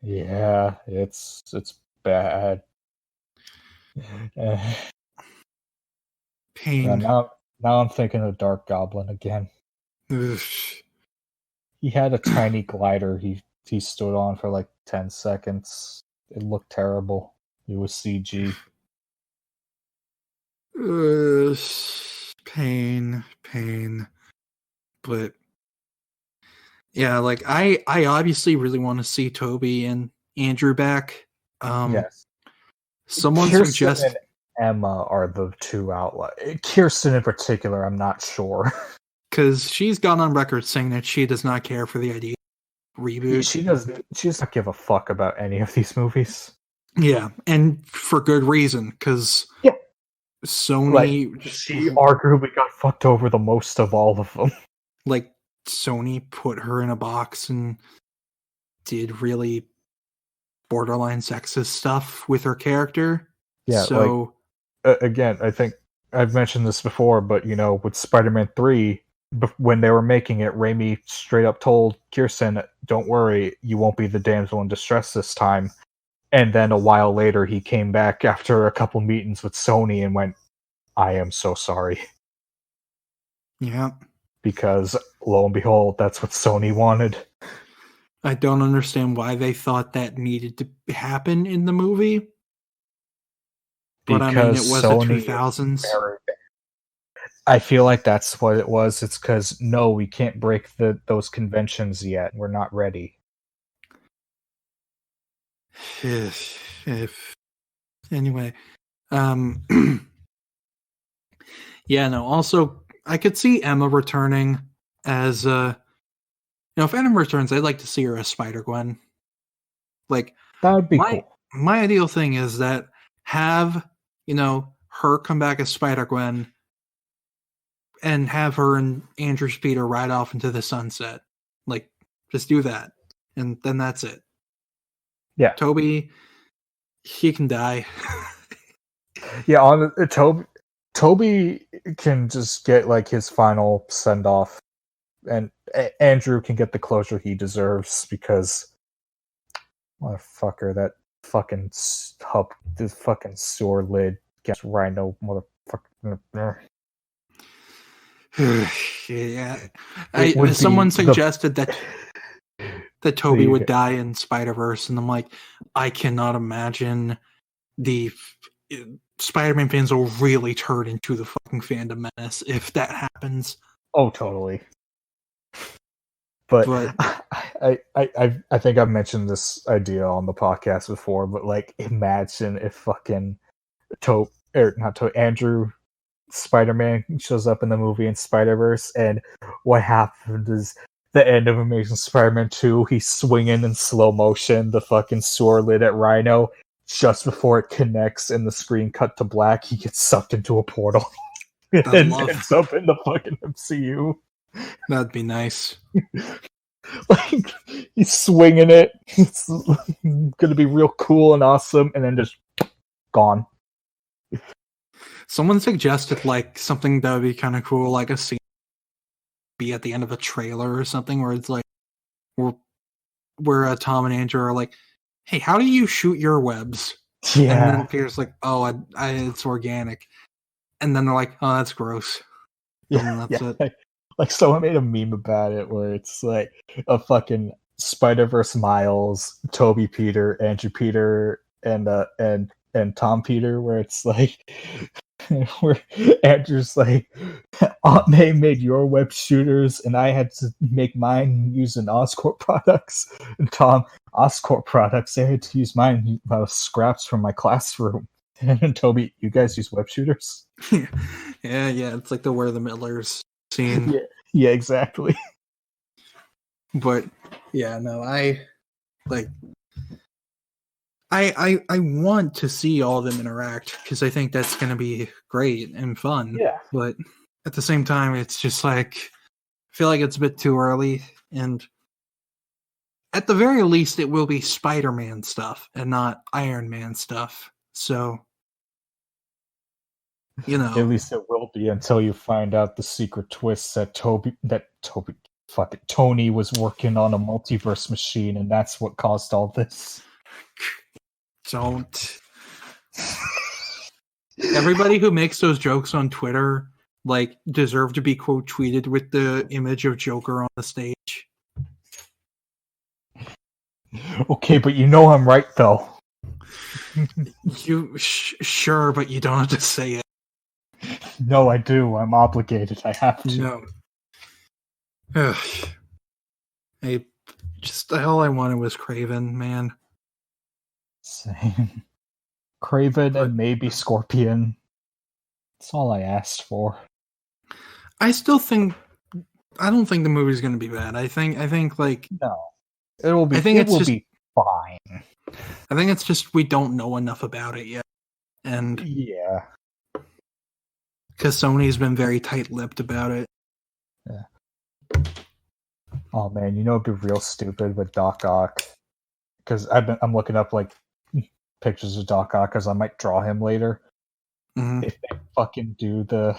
Yeah, it's bad. Pain. Now I'm thinking of Dark Goblin again. Ugh. He had a tiny glider he stood on for like 10 seconds. It looked terrible. It was CG. Pain. But yeah, like I obviously really want to see Toby and Andrew back. Yes. Someone Kirsten and Emma are the two outliers. Kirsten in particular, I'm not sure. Because she's gone on record saying that she does not care for the idea of reboot. She doesn't give a fuck about any of these movies. Yeah, and for good reason, because Sony... she arguably got fucked over the most of all of them. Like, Sony put her in a box and did really borderline sexist stuff with her character. Yeah, so... again, I think I've mentioned this before, but, with Spider-Man 3... when they were making it, Raimi straight up told Kirsten, "Don't worry, you won't be the damsel in distress this time." And then a while later, he came back after a couple meetings with Sony and went, "I am so sorry." Yeah. Because, lo and behold, that's what Sony wanted. I don't understand why they thought that needed to happen in the movie. But because I mean, it was Sony the 2000s. I feel like that's what it was. It's because, no, we can't break those conventions yet. We're not ready. Anyway. Yeah, no, also, I could see Emma returning as, if Emma returns, I'd like to see her as Spider-Gwen. Like, that would be cool. My ideal thing is that have, her come back as Spider-Gwen and have her and Andrew Speeder ride off into the sunset. Like, just do that. And then that's it. Yeah. Toby, he can die. Yeah, Toby can just get, like, his final send-off. And Andrew can get the closure he deserves because... motherfucker, that fucking this fucking sewer lid gets Rhino, motherfucker. Yeah, someone suggested that Toby would die in Spider-Verse, and I'm like, I cannot imagine the Spider-Man fans will really turn into the fucking fandom menace if that happens. Oh, totally. But I think I've mentioned this idea on the podcast before, but like, imagine if fucking Andrew Spider-Man shows up in the movie in Spider-Verse, and what happened is the end of Amazing Spider-Man 2, he's swinging in slow motion the fucking sewer lid at Rhino. Just before it connects and the screen cut to black, he gets sucked into a portal and ends up in the fucking MCU. That'd be nice. Like, he's swinging it. It's gonna be real cool and awesome, and then just gone. Someone suggested like something that would be kind of cool, like a scene be at the end of a trailer or something, where it's like where Tom and Andrew are like, "Hey, how do you shoot your webs?" Yeah. And then Peter's like, "Oh, it's organic," and then they're like, "Oh, that's gross." Yeah, that's it. Like, someone made a meme about it where it's like a fucking Spider-Verse Miles, Toby Peter, Andrew Peter, and Tom Peter, where it's like, where Andrew's like, Aunt May made your web shooters, and I had to make mine using Oscorp products. And Tom, Oscorp products, I had to use mine scraps from my classroom. Toby, you guys use web shooters? yeah, it's like the Where the Millers scene. Yeah, exactly. But yeah, no, I want to see all of them interact because I think that's going to be great and fun. Yeah. But at the same time, it's just like I feel like it's a bit too early, and at the very least, it will be Spider-Man stuff and not Iron Man stuff. So, At least it will be until you find out the secret twist that Tony was working on a multiverse machine, and that's what caused all this. Don't. Everybody who makes those jokes on Twitter, like, deserve to be quote tweeted with the image of Joker on the stage. Okay, but you know I'm right, though. Sure, but you don't have to say it. No, I do. I'm obligated. I have to. No. All I wanted was Kraven, man. Same. Kraven and maybe Scorpion. That's all I asked for. I don't think the movie's gonna be bad. I think like no, it will be. It will be fine. I think it's just we don't know enough about it yet, and yeah, because Sony's been very tight-lipped about it. Yeah. Oh man, you know it'd be real stupid with Doc Ock, because I'm looking up like pictures of Doc Ock because I might draw him later. Mm-hmm. If they fucking do the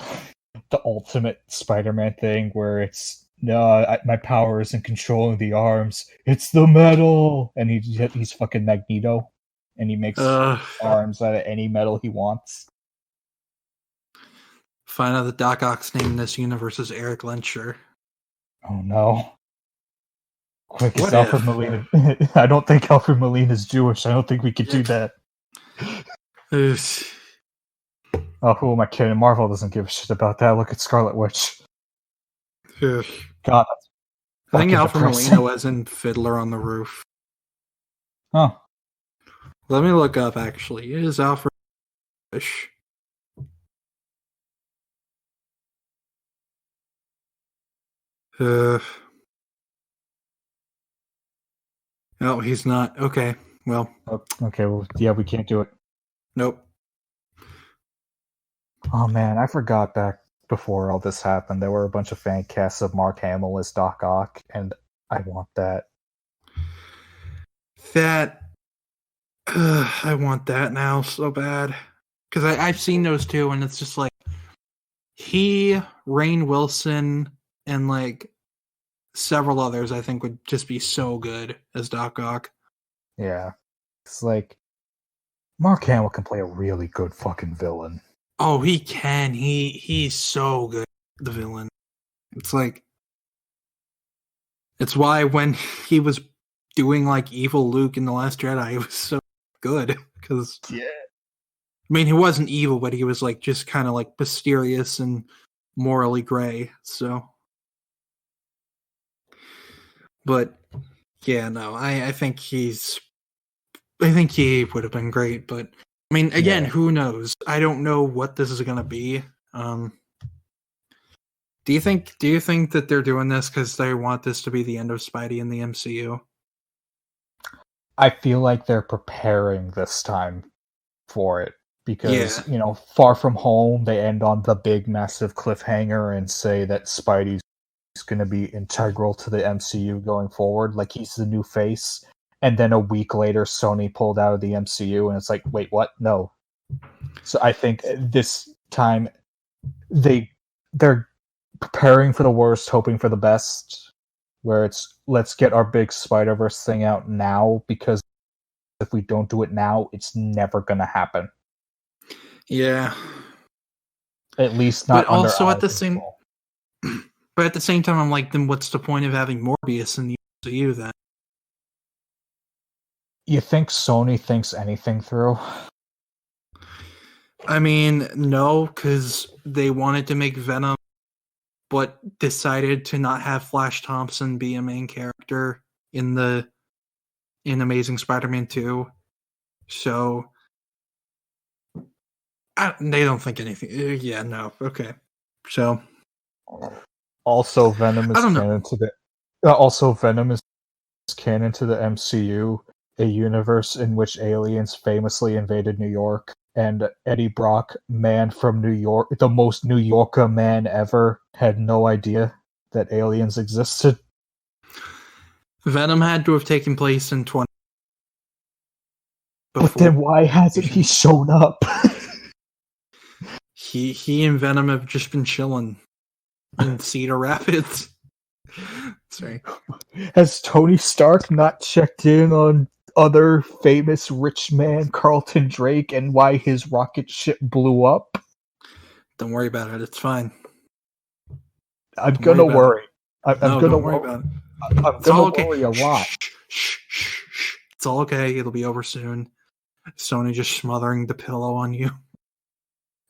ultimate Spider-Man thing where it's my power isn't controlling the arms, it's the metal, and he's fucking Magneto, and he makes arms out of any metal he wants. Find out that Doc Ock's name in this universe is Eric Lenscher. Oh no. Quick, it's Alfred Molina. I don't think Alfred Molina's Jewish. I don't think we could do that. Oh, who am I kidding? Marvel doesn't give a shit about that. Look at Scarlet Witch. God, I think Alfred Molina was in Fiddler on the Roof. Oh. Let me look up, actually. It is Alfred Fish. No, he's not. Okay, well. Okay, well, yeah, we can't do it. Nope. Oh man, I forgot back before all this happened, there were a bunch of fan casts of Mark Hamill as Doc Ock, and I want that. I want that now so bad. Because I've seen those two, and it's just like, Rainn Wilson, and like several others I think would just be so good as Doc Ock. Yeah. It's like, Mark Hamill can play a really good fucking villain. Oh, he can. He's so good, the villain. It's like, it's why when he was doing like evil Luke in The Last Jedi, he was so good. Because, yeah. I mean, he wasn't evil, but he was like just kind of like mysterious and morally gray. So, but yeah, no, I think he would have been great, but I mean, again, who knows? I don't know what this is going to be. Do you think that they're doing this because they want this to be the end of Spidey in the MCU? I feel like they're preparing this time for it because, Far From Home, they end on the big, massive cliffhanger and say that Spidey's going to be integral to the MCU going forward. Like, he's the new face. And then a week later, Sony pulled out of the MCU, and it's like, wait, what? No. So I think this time they're preparing for the worst, hoping for the best, where it's, let's get our big Spider-Verse thing out now, because if we don't do it now, it's never going to happen. Yeah. At least not. But also at the same time, I'm like, then what's the point of having Morbius in the MCU then? You think Sony thinks anything through? I mean, no, because they wanted to make Venom, but decided to not have Flash Thompson be a main character in Amazing Spider-Man 2. So They don't think anything. Yeah, no. Okay. So. Also, Venom is canon to the. Also, Venom is canon to the MCU, a universe in which aliens famously invaded New York, and Eddie Brock, man from New York, the most New Yorker man ever, had no idea that aliens existed. Venom had to have taken place in 20. But then why hasn't he shown up? He and Venom have just been chilling in Cedar Rapids. Sorry. Has Tony Stark not checked in on other famous rich man Carlton Drake and why his rocket ship blew up? Don't worry about it. It's fine. I'm gonna worry. I'm gonna worry about it. I'm gonna worry a lot. It's all okay. It'll be over soon. Sony just smothering the pillow on you.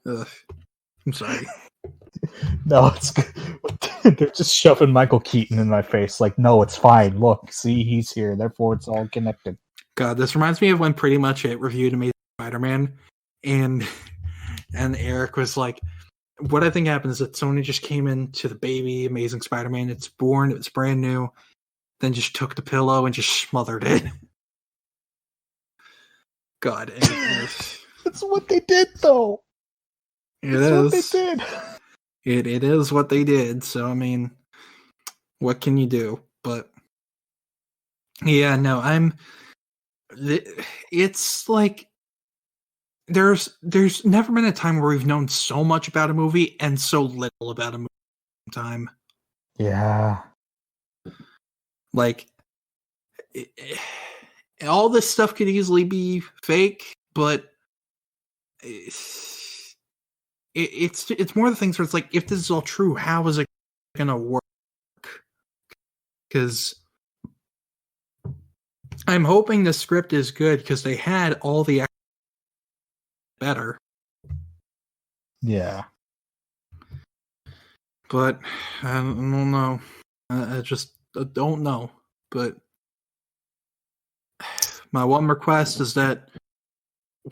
Ugh. I'm sorry. No, it's good. They're just shoving Michael Keaton in my face. Like, no, it's fine. Look, see, he's here. Therefore, it's all connected. God, this reminds me of when Pretty Much It reviewed Amazing Spider-Man, and Eric was like, what I think happened is that Sony just came into the baby Amazing Spider-Man. It's born. It's brand new. Then just took the pillow and just smothered it. God. That's what they did, though. It is what they did. So, I mean, what can you do? But, yeah, no, it's like, there's never been a time where we've known so much about a movie and so little about a movie at the same time. Yeah. Like, all this stuff could easily be fake, but it's more the things where it's like, if this is all true, how is it gonna work? Because I'm hoping the script is good, because they had all the better. Yeah. But I don't know. I don't know. But my one request is that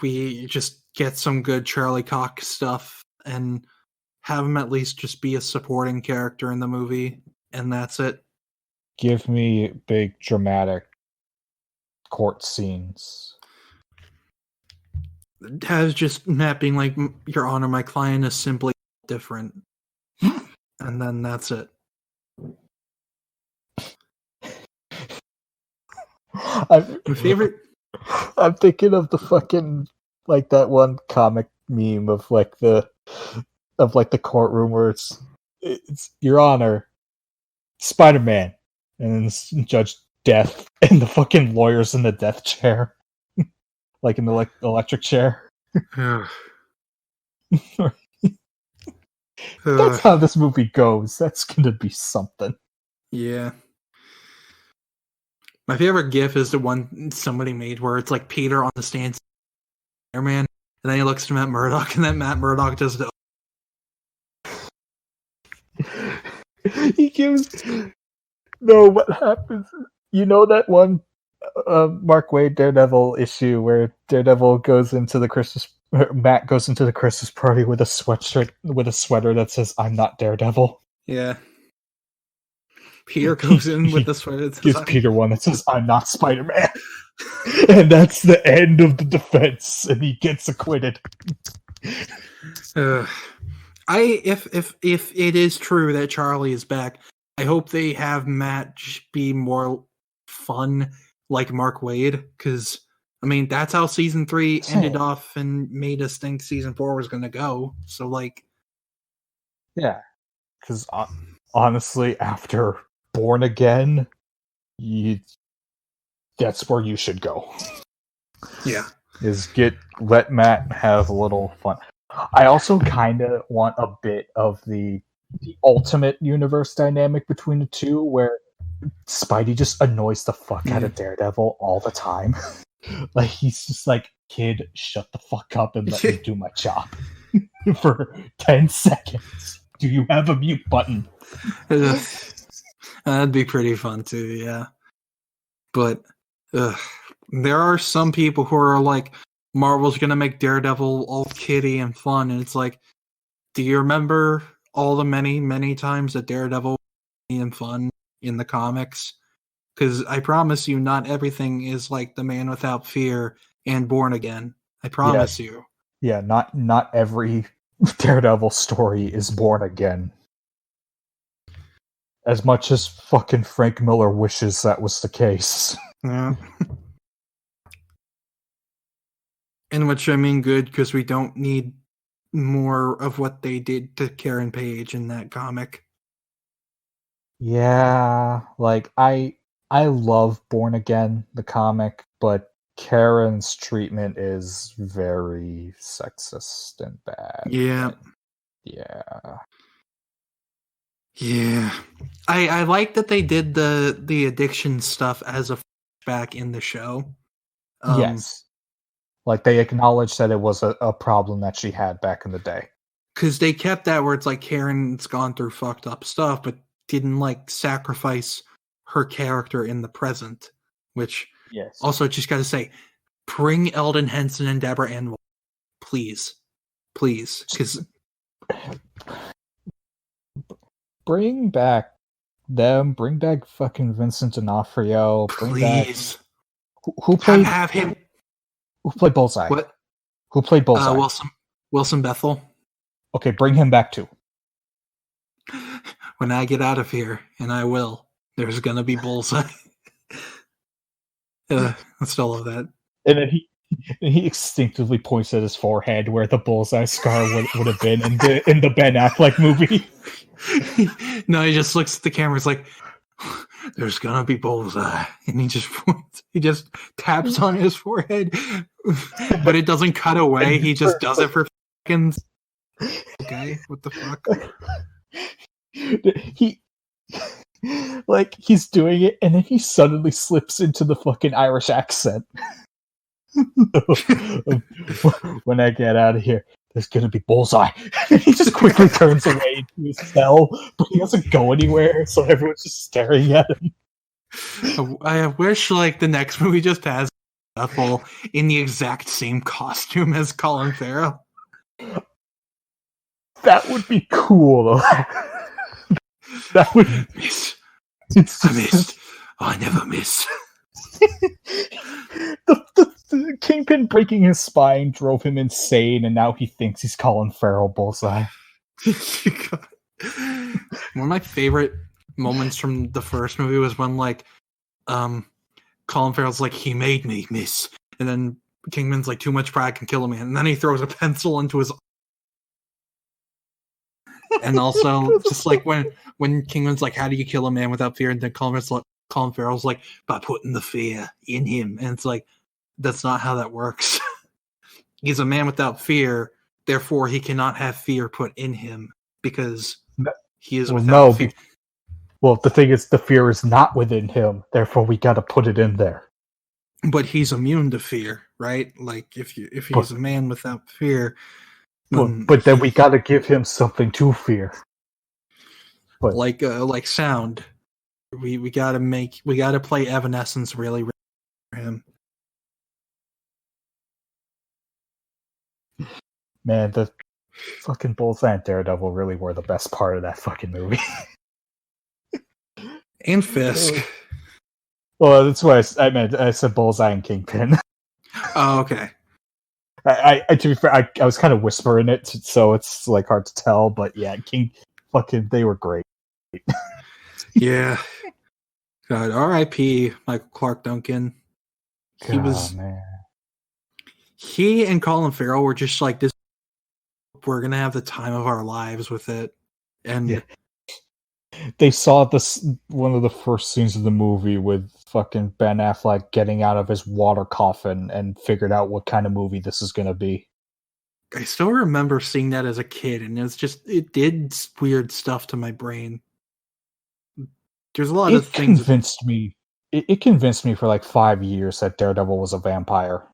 we just get some good Charlie Cox stuff and have him at least just be a supporting character in the movie, and that's it. Give me big dramatic court scenes. Has just Matt being like, Your Honor, my client is simply different. And then that's it. My favorite. I'm thinking of the fucking, like, that one comic meme of like the courtroom where it's Your Honor, Spider-Man, and then Judge Death, and the fucking lawyers in the death chair. Like in the electric chair. That's how this movie goes. That's gonna be something. Yeah. My favorite GIF is the one somebody made where it's like Peter on the stand, Spider-Man, and then he looks to Matt Murdock, and then Matt Murdock does the. He gives. No, what happens? You know that one Mark Waid Daredevil issue where Daredevil goes into the Matt goes into the Christmas party with a sweater that says "I'm not Daredevil." Yeah. Peter goes in with the sweater that says, gives Peter one that says "I'm not Spider-Man," and that's the end of the defense, and he gets acquitted. If it is true that Charlie is back, I hope they have Matt be more fun like Mark Waid, because I mean that's how season 3 ended off and made us think season 4 was going to go. So like, yeah, because honestly, after Born Again, that's where you should go. Yeah, is let Matt have a little fun. I also kind of want a bit of the ultimate universe dynamic between the two, where Spidey just annoys the fuck out of Daredevil all the time. Like, he's just like, kid, shut the fuck up and let me do my job for 10 seconds. Do you have a mute button? That'd be pretty fun too, yeah. But there are some people who are like, Marvel's gonna make Daredevil all kitty and fun, and it's like, do you remember all the many times that Daredevil was kitty and fun in the comics? Because I promise you, not everything is like The Man Without Fear and Born Again. I promise you. Yeah, not every Daredevil story is Born Again. As much as fucking Frank Miller wishes that was the case. Yeah. In which I mean good, because we don't need more of what they did to Karen Page in that comic. Yeah, like I love Born Again, the comic, but Karen's treatment is very sexist and bad. Yeah. Yeah. Yeah. I like that they did the addiction stuff as a flashback in the show. Yes. Like, they acknowledged that it was a problem that she had back in the day. Because they kept that where it's like Karen's gone through fucked up stuff, but didn't, like, sacrifice her character in the present. Which, also, just gotta say, bring Eldon Henson and Deborah Ann, please. Please. Because... Bring back them. Bring back fucking Vincent D'Onofrio. Please. Who played... Have him... Who played Bullseye? What? Who played Bullseye? Wilson Bethel. Okay, bring him back too. When I get out of here, and I will, there's gonna be Bullseye. I still love that. And then he instinctively points at his forehead where the Bullseye scar would have been in the Ben Affleck movie. No, he just looks at the camera. It's like, there's gonna be Bullseye, and he just points. He just taps on his forehead, but it doesn't cut away. He just does it for seconds. Okay, what the fuck? He's doing it, and then he suddenly slips into the fucking Irish accent. When I get out of here, there's gonna be Bullseye. He just quickly turns away into his cell, but he doesn't go anywhere, so everyone's just staring at him. I wish, like, the next movie just has Bethel in the exact same costume as Colin Farrell. That would be cool, though. That would miss. I missed. I never miss. The Kingpin breaking his spine drove him insane, and now he thinks he's Colin Farrell Bullseye. One of my favorite moments from the first movie was when, like, Colin Farrell's like, he made me miss, and then Kingpin's like, too much pride can kill a man, and then he throws a pencil into his. And also, just like when Kingpin's like, how do you kill a man without fear? And then Colin Farrell's like, by putting the fear in him. And it's like, that's not how that works. He's a man without fear, therefore he cannot have fear put in him because he is without fear. Well, the thing is, the fear is not within him, therefore we gotta put it in there. But he's immune to fear, right? Like, if he's a man without fear... But then we gotta give him something to fear. But, like sound. We gotta play Evanescence really for him. Man, the fucking Bullseye and Daredevil really were the best part of that fucking movie. And Fisk. Well, that's what I meant. I said Bullseye and Kingpin. Oh, okay. I to be fair, I was kind of whispering it, so it's like hard to tell. But yeah, they were great. Yeah. God, R.I.P. Michael Clark Duncan. He and Colin Farrell were just like this. We're gonna have the time of our lives with it, and they saw this one of the first scenes of the movie with fucking Ben Affleck getting out of his water coffin and figured out what kind of movie this is gonna be. I still remember seeing that as a kid, and it did weird stuff to my brain. There's a lot of things. It convinced me for like 5 years that Daredevil was a vampire.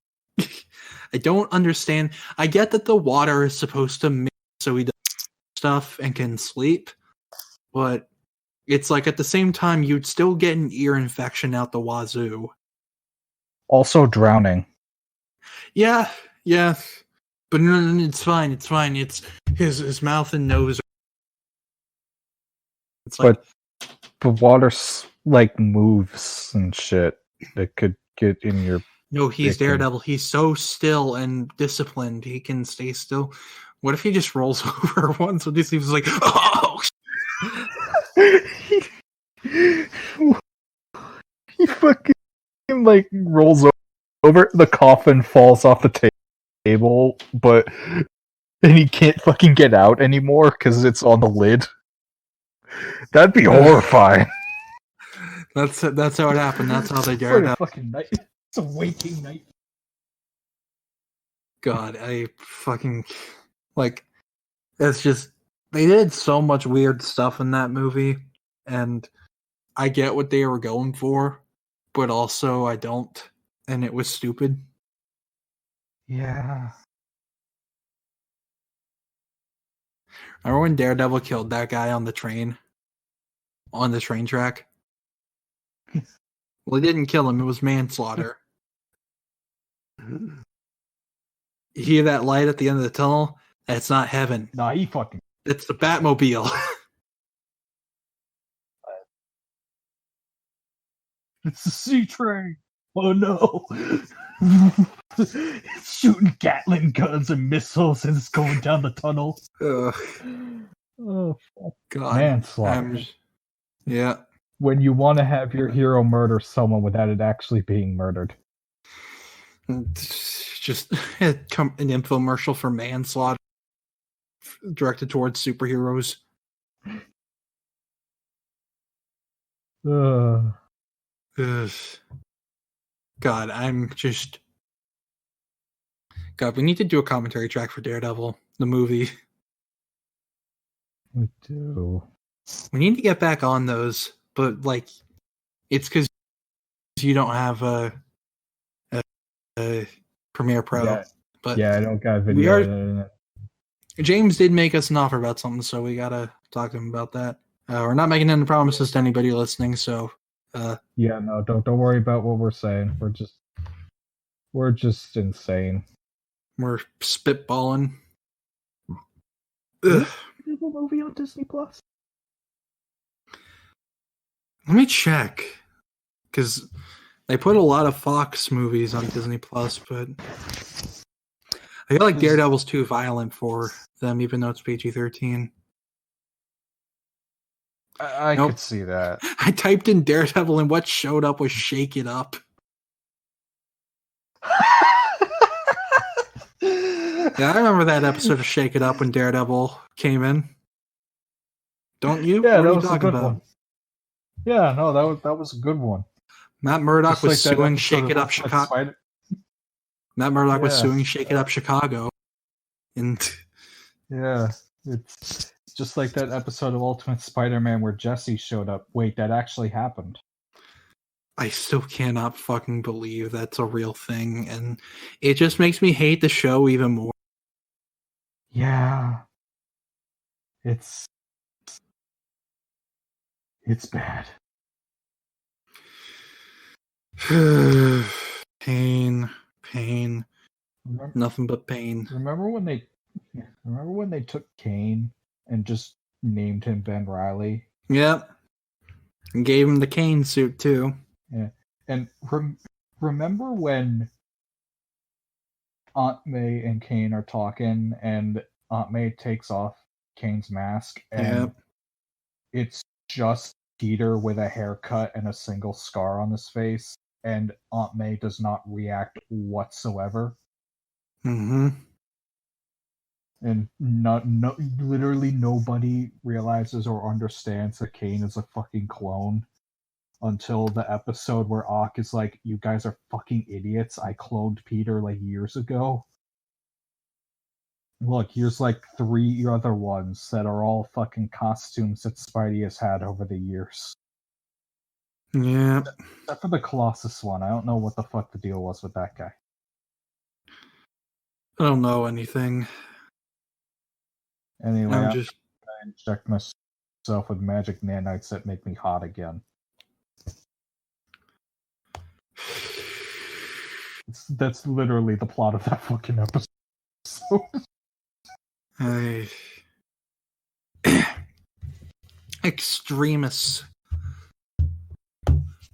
I don't understand. I get that the water is supposed to mix so he does stuff and can sleep, but it's like at the same time you'd still get an ear infection out the wazoo. Also drowning. Yeah, Yeah, but no, it's fine. It's fine. It's his mouth and nose. It's like, but water like moves and shit. It could get in your. No, he's Daredevil. He's so still and disciplined. He can stay still. What if he just rolls over once? So this seems like, oh. He fucking like rolls over. The coffin falls off the table, and he can't fucking get out anymore because it's on the lid. That'd be horrifying. That's how it happened. That's how they Daredevil. Fucking night. It's a waking night. God, I fucking like. It's just they did so much weird stuff in that movie, and I get what they were going for, but also I don't, and it was stupid. Yeah. Remember when Daredevil killed that guy on the train track? Well, he didn't kill him. It was manslaughter. You hear that light at the end of the tunnel? That's not heaven. Nah, he fucking... It's the Batmobile. It's the C-Train. Oh, no. It's shooting Gatling guns and missiles and it's going down the tunnel. Ugh. Oh, fuck. God. Manslaughter. Yeah. When you want to have your hero murder someone without it actually being murdered. Just an infomercial for manslaughter directed towards superheroes. Ugh. God, I'm just... God, we need to do a commentary track for Daredevil, the movie. We do. We need to get back on those, but like, it's because you don't have a Premiere Pro. Yeah. But yeah, I don't got video. James did make us an offer about something, so we gotta talk to him about that. We're not making any promises to anybody listening, so. Yeah, no, don't worry about what we're saying. We're just insane. We're spitballing. Is there a movie on Disney Plus? Let me check, because they put a lot of Fox movies on Disney Plus, but I feel like Daredevil's too violent for them, even though it's PG-13. I could see that. I typed in Daredevil, and what showed up was Shake It Up. Yeah, I remember that episode of Shake It Up when Daredevil came in. Don't you? Yeah, what that are you was a talking good about? one. Yeah, no, that was a good one. Matt Murdock was suing Shake It Up Chicago. Matt Murdock was suing Shake It Up Chicago. And yeah, it's just like that episode of Ultimate Spider-Man where Jesse showed up. Wait, that actually happened. I still cannot fucking believe that's a real thing, and it just makes me hate the show even more. Yeah. It's bad. Pain. Nothing but pain. Remember when they took Kane and just named him Ben Reilly? Yep. And gave him the Kane suit too. Yeah. And remember when Aunt May and Kane are talking and Aunt May takes off Kane's mask and it's just Peter with a haircut and a single scar on his face, and Aunt May does not react whatsoever. Mm-hmm. And literally nobody realizes or understands that Kane is a fucking clone until the episode where Ock is like, "You guys are fucking idiots. I cloned Peter like years ago. Look, here's like 3 other ones that are all fucking costumes that Spidey has had over the years." Yeah. Except for the Colossus one. I don't know what the fuck the deal was with that guy. I don't know anything. Anyway, I'm just I inject myself with magic nanites that make me hot again. That's literally the plot of that fucking episode. Extremists.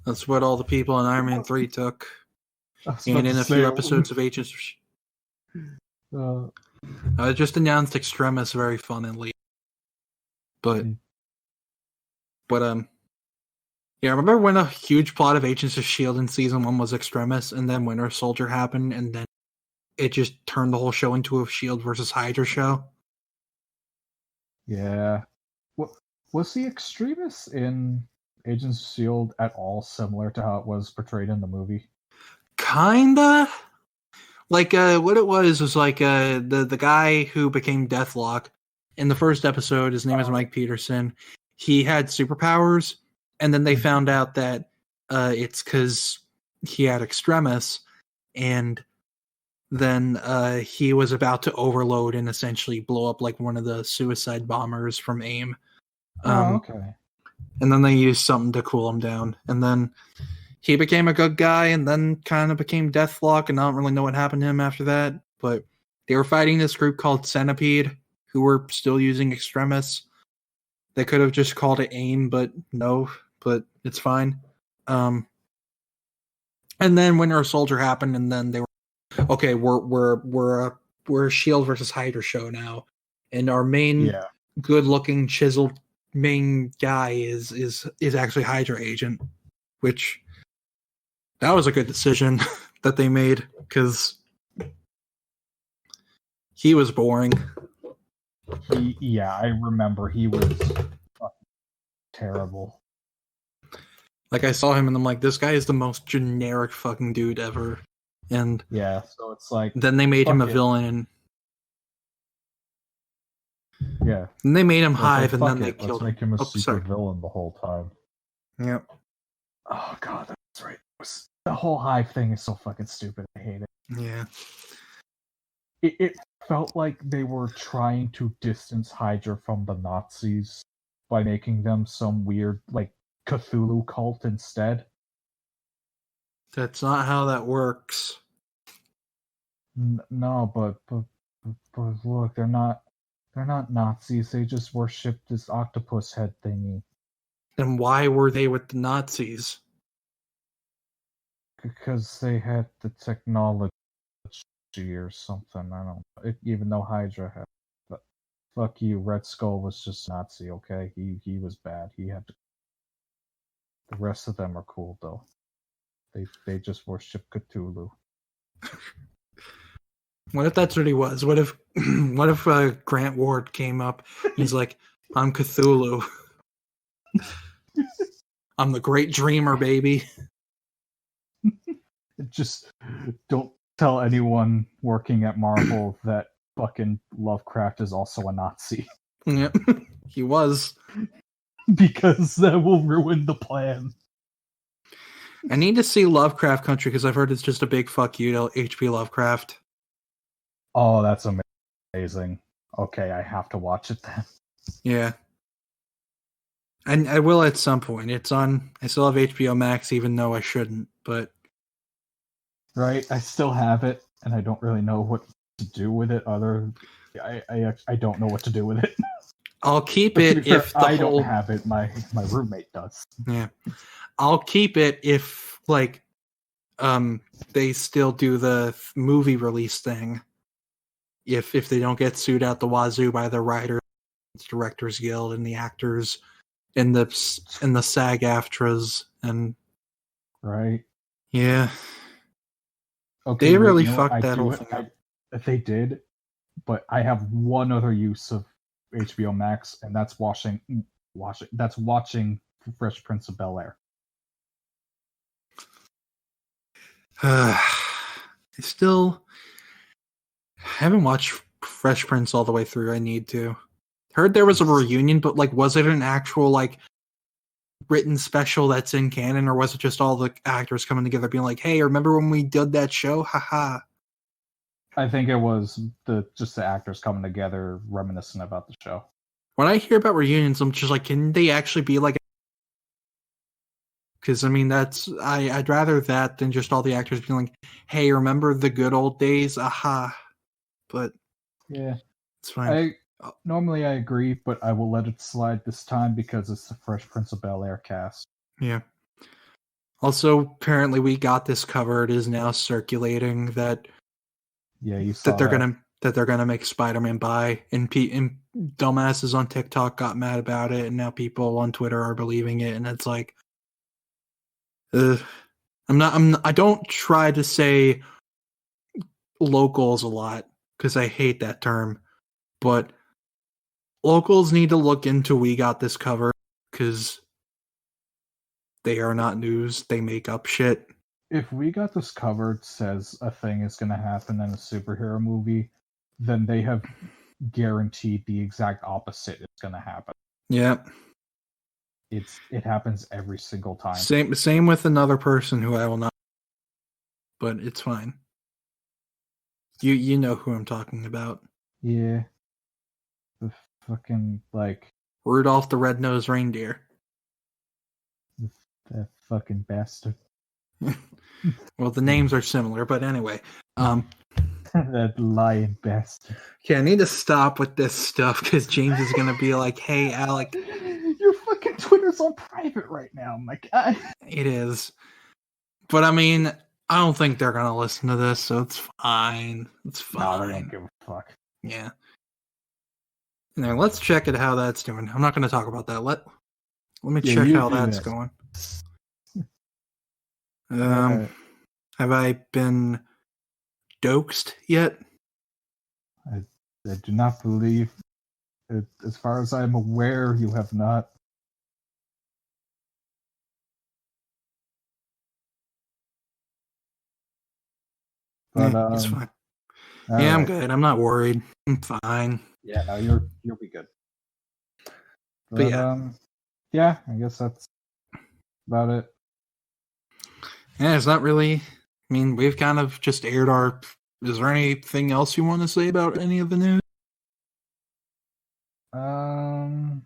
That's what all the people in Iron Man 3 took. And in a few episodes of Agents of just announced Extremis very funnily. But yeah, remember when a huge plot of Agents of S.H.I.E.L.D. in Season 1 was Extremis, and then Winter Soldier happened, and then it just turned the whole show into a S.H.I.E.L.D. versus Hydra show? Yeah. Was the Extremis in Agents of S.H.I.E.L.D. at all similar to how it was portrayed in the movie? Kinda. Like, what it was like, the guy who became Deathlock in the first episode, his name is Mike Peterson. He had superpowers, and then they found out that it's because he had Extremis, and then he was about to overload and essentially blow up like one of the suicide bombers from AIM. Okay. And then they used something to cool him down, and then he became a good guy, and then kind of became Deathlock, and I don't really know what happened to him after that. But they were fighting this group called Centipede, who were still using Extremis. They could have just called it AIM, but no, but it's fine. And then Winter Soldier happened, and then they were okay. We're a S.H.I.E.L.D. versus Hydra show now, and our main good-looking, chiseled main guy is actually Hydra agent, which that was a good decision that they made because he was boring. I remember he was fucking terrible. Like, I saw him and I'm like, this guy is the most generic fucking dude ever. And yeah, so it's like then they made him a villain. Yeah. And they made him Hive, and then they killed him. Let's make him a super villain the whole time. Yep. Oh god, that's right. The whole Hive thing is so fucking stupid. I hate it. Yeah. It felt like they were trying to distance Hydra from the Nazis by making them some weird, like, Cthulhu cult instead. That's not how that works. No, but look, they're not Nazis. They just worship this octopus head thingy. Then why were they with the Nazis? Because they had the technology or something. I don't know. Even though Hydra had. But fuck you, Red Skull was just Nazi, okay? He was bad. He had to... The rest of them are cool, though. They just worship Cthulhu. What if that's what he was? What if Grant Ward came up? He's like, I'm Cthulhu. I'm the great dreamer, baby. Just don't tell anyone working at Marvel that fucking Lovecraft is also a Nazi. Yep, he was. Because that will ruin the plan. I need to see Lovecraft Country because I've heard it's just a big fuck you to H.P. Lovecraft. Oh, that's amazing. Okay, I have to watch it then. Yeah. And I will at some point. It's on... I still have HBO Max even though I shouldn't, but... Right, I still have it, and I don't really know what to do with it I don't know what to do with it. I'll keep it if I don't have it, my roommate does. Yeah. I'll keep it if, like, they still do the movie release thing. If they don't get sued out the wazoo by the writers, Directors Guild, and the actors, and the SAG-AFTRAs, and... Right. Yeah. Okay, they really fucked that whole thing up. They did, but I have one other use of HBO Max, and that's watching Fresh Prince of Bel-Air. I haven't watched Fresh Prince all the way through. I need to. Heard there was a reunion, but like, was it an actual like written special that's in canon, or was it just all the actors coming together being like, "Hey, remember when we did that show? Haha." I think it was just the actors coming together, reminiscing about the show. When I hear about reunions, I'm just like, can they actually be like? Because, I mean, I'd rather that than just all the actors being like, hey, remember the good old days? Aha. But yeah, it's fine. Normally I agree, but I will let it slide this time because it's the Fresh Prince of Bel-Air cast. Yeah. Also, apparently we got this cover. It is now circulating that you saw that they're gonna make Spider-Man bi, and dumbasses on TikTok got mad about it, and now people on Twitter are believing it, and it's like, I don't try to say locals a lot because I hate that term, but locals need to look into We Got This cover because they are not news. They make up shit. If We Got This covered says a thing is going to happen in a superhero movie, then they have guaranteed the exact opposite is going to happen. Yeah. It happens every single time. Same with another person who I will not, but it's fine. You know who I'm talking about. Yeah. The fucking, like... Rudolph the Red-Nosed Reindeer. That fucking bastard. Well, the names are similar, but anyway. That lying bastard. Okay, I need to stop with this stuff because James is going to be like, hey, Alec. Your fucking Twitter's on private right now, my god. It is. But I mean, I don't think they're going to listen to this, so it's fine. It's fine. No, they don't give a fuck. Yeah. Now, let's check it how that's doing. I'm not going to talk about that. Let me check how that's going. Have I been doxed yet? I do not believe it. As far as I'm aware, you have not. But it's fine. Yeah, right. I'm good. I'm not worried. I'm fine. Yeah, no, you'll be good. But yeah, I guess that's about it. Yeah, it's not really. I mean, we've kind of just aired our. Is there anything else you want to say about any of the news? No,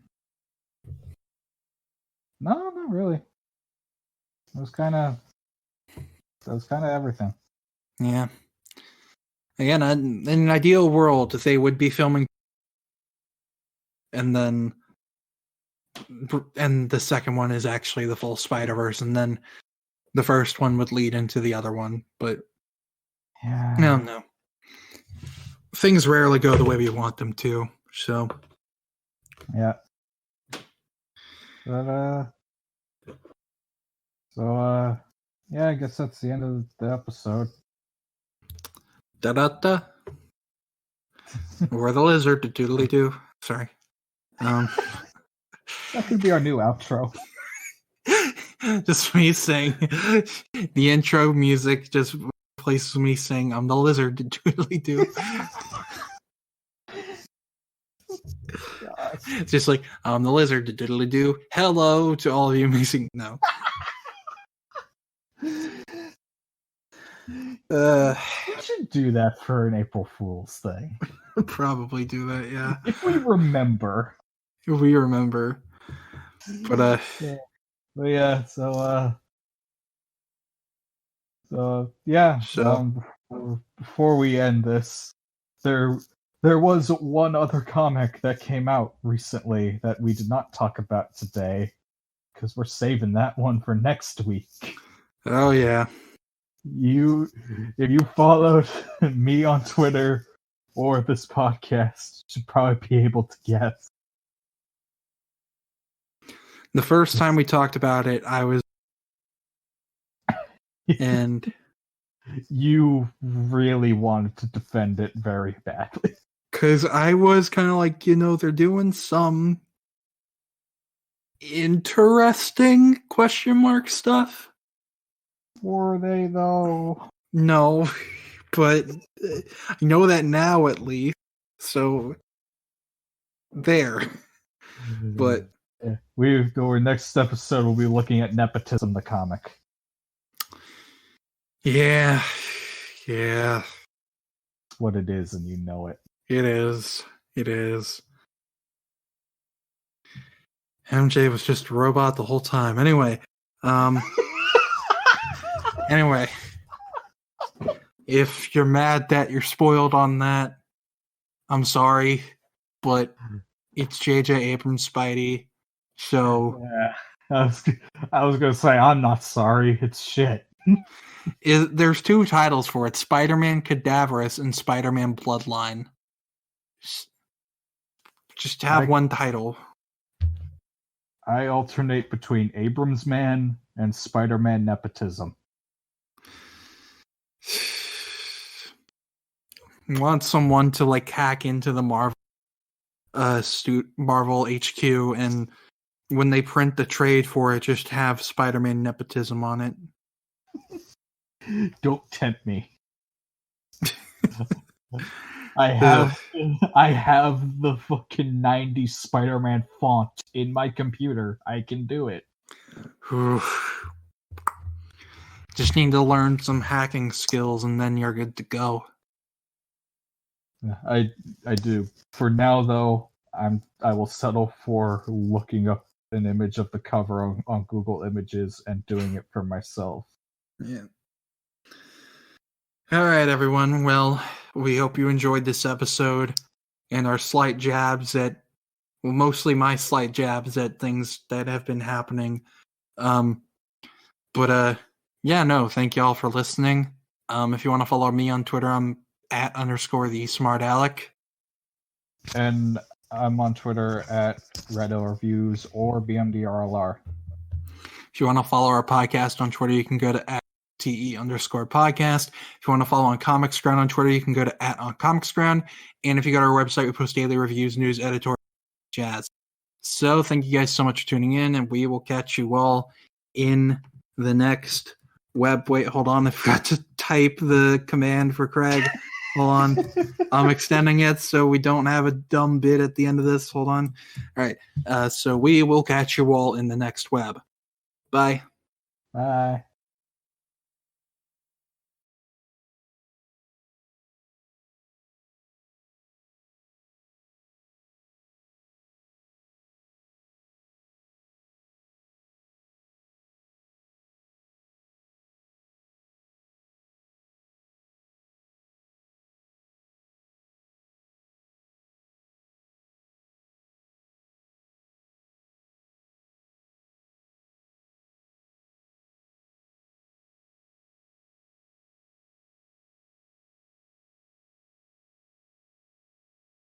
not really. It was kind of everything. Yeah. Again, in an ideal world, they would be filming, and the second one is actually the full Spider-Verse, and then the first one would lead into the other one. But yeah, no, things rarely go the way we want them to. So yeah. But yeah, I guess that's the end of the episode. Da-da-da. Or the lizard, the doodly-doo. Sorry. That could be our new outro. Just me saying the intro music just replaces me saying I'm the lizard, the doodly-doo. It's just like I'm the lizard, the doodly-doo. Hello to all of you amazing. No. We should do that for an April Fool's thing. Probably do that, yeah. If we remember. But yeah, so yeah. Before we end this, there was one other comic that came out recently that we did not talk about today because we're saving that one for next week. Oh yeah. If you followed me on Twitter or this podcast, you should probably be able to guess. The first time we talked about it, I was and you really wanted to defend it very badly. Because I was kind of like, they're doing some interesting question mark stuff. Were they, though? No, but I know that now at least. So, there. But our next episode we'll be looking at Nepotism, the comic. Yeah. It's what it is, and you know it. It is. MJ was just a robot the whole time. Anyway, Anyway, if you're mad that you're spoiled on that, I'm sorry, but it's J.J. Abrams' Spidey, so... Yeah, I was gonna say, I'm not sorry, it's shit. There's 2 titles for it, Spider-Man Cadaverous and Spider-Man Bloodline. Just have one title. I alternate between Abrams Man and Spider-Man Nepotism. Want someone to like hack into the Marvel HQ, and when they print the trade for it, just have Spider-Man Nepotism on it. Don't tempt me. I have the fucking 90s Spider-Man font in my computer. I can do it. Just need to learn some hacking skills and then you're good to go. I do. For now though, I will settle for looking up an image of the cover on Google Images and doing it for myself. Yeah. All right, everyone. Well, we hope you enjoyed this episode and our slight jabs at, well, mostly my slight jabs at things that have been happening. Yeah, no, thank y'all for listening. If you want to follow me on Twitter, I'm @_the_smart_Alec. And I'm on Twitter @RedOrViews or BMDRLR. If you want to follow our podcast on Twitter, you can go to @TE_podcast. If you want to follow on Comics Ground on Twitter, you can go to @OnComicsGround. And if you go to our website, we post daily reviews, news, editorial, jazz. So thank you guys so much for tuning in, and we will catch you all in the next web. Wait, hold on. I forgot to type the command for Craig. Hold on. I'm extending it so we don't have a dumb bit at the end of this. Hold on. All right. So we will catch you all in the next web. Bye. Bye.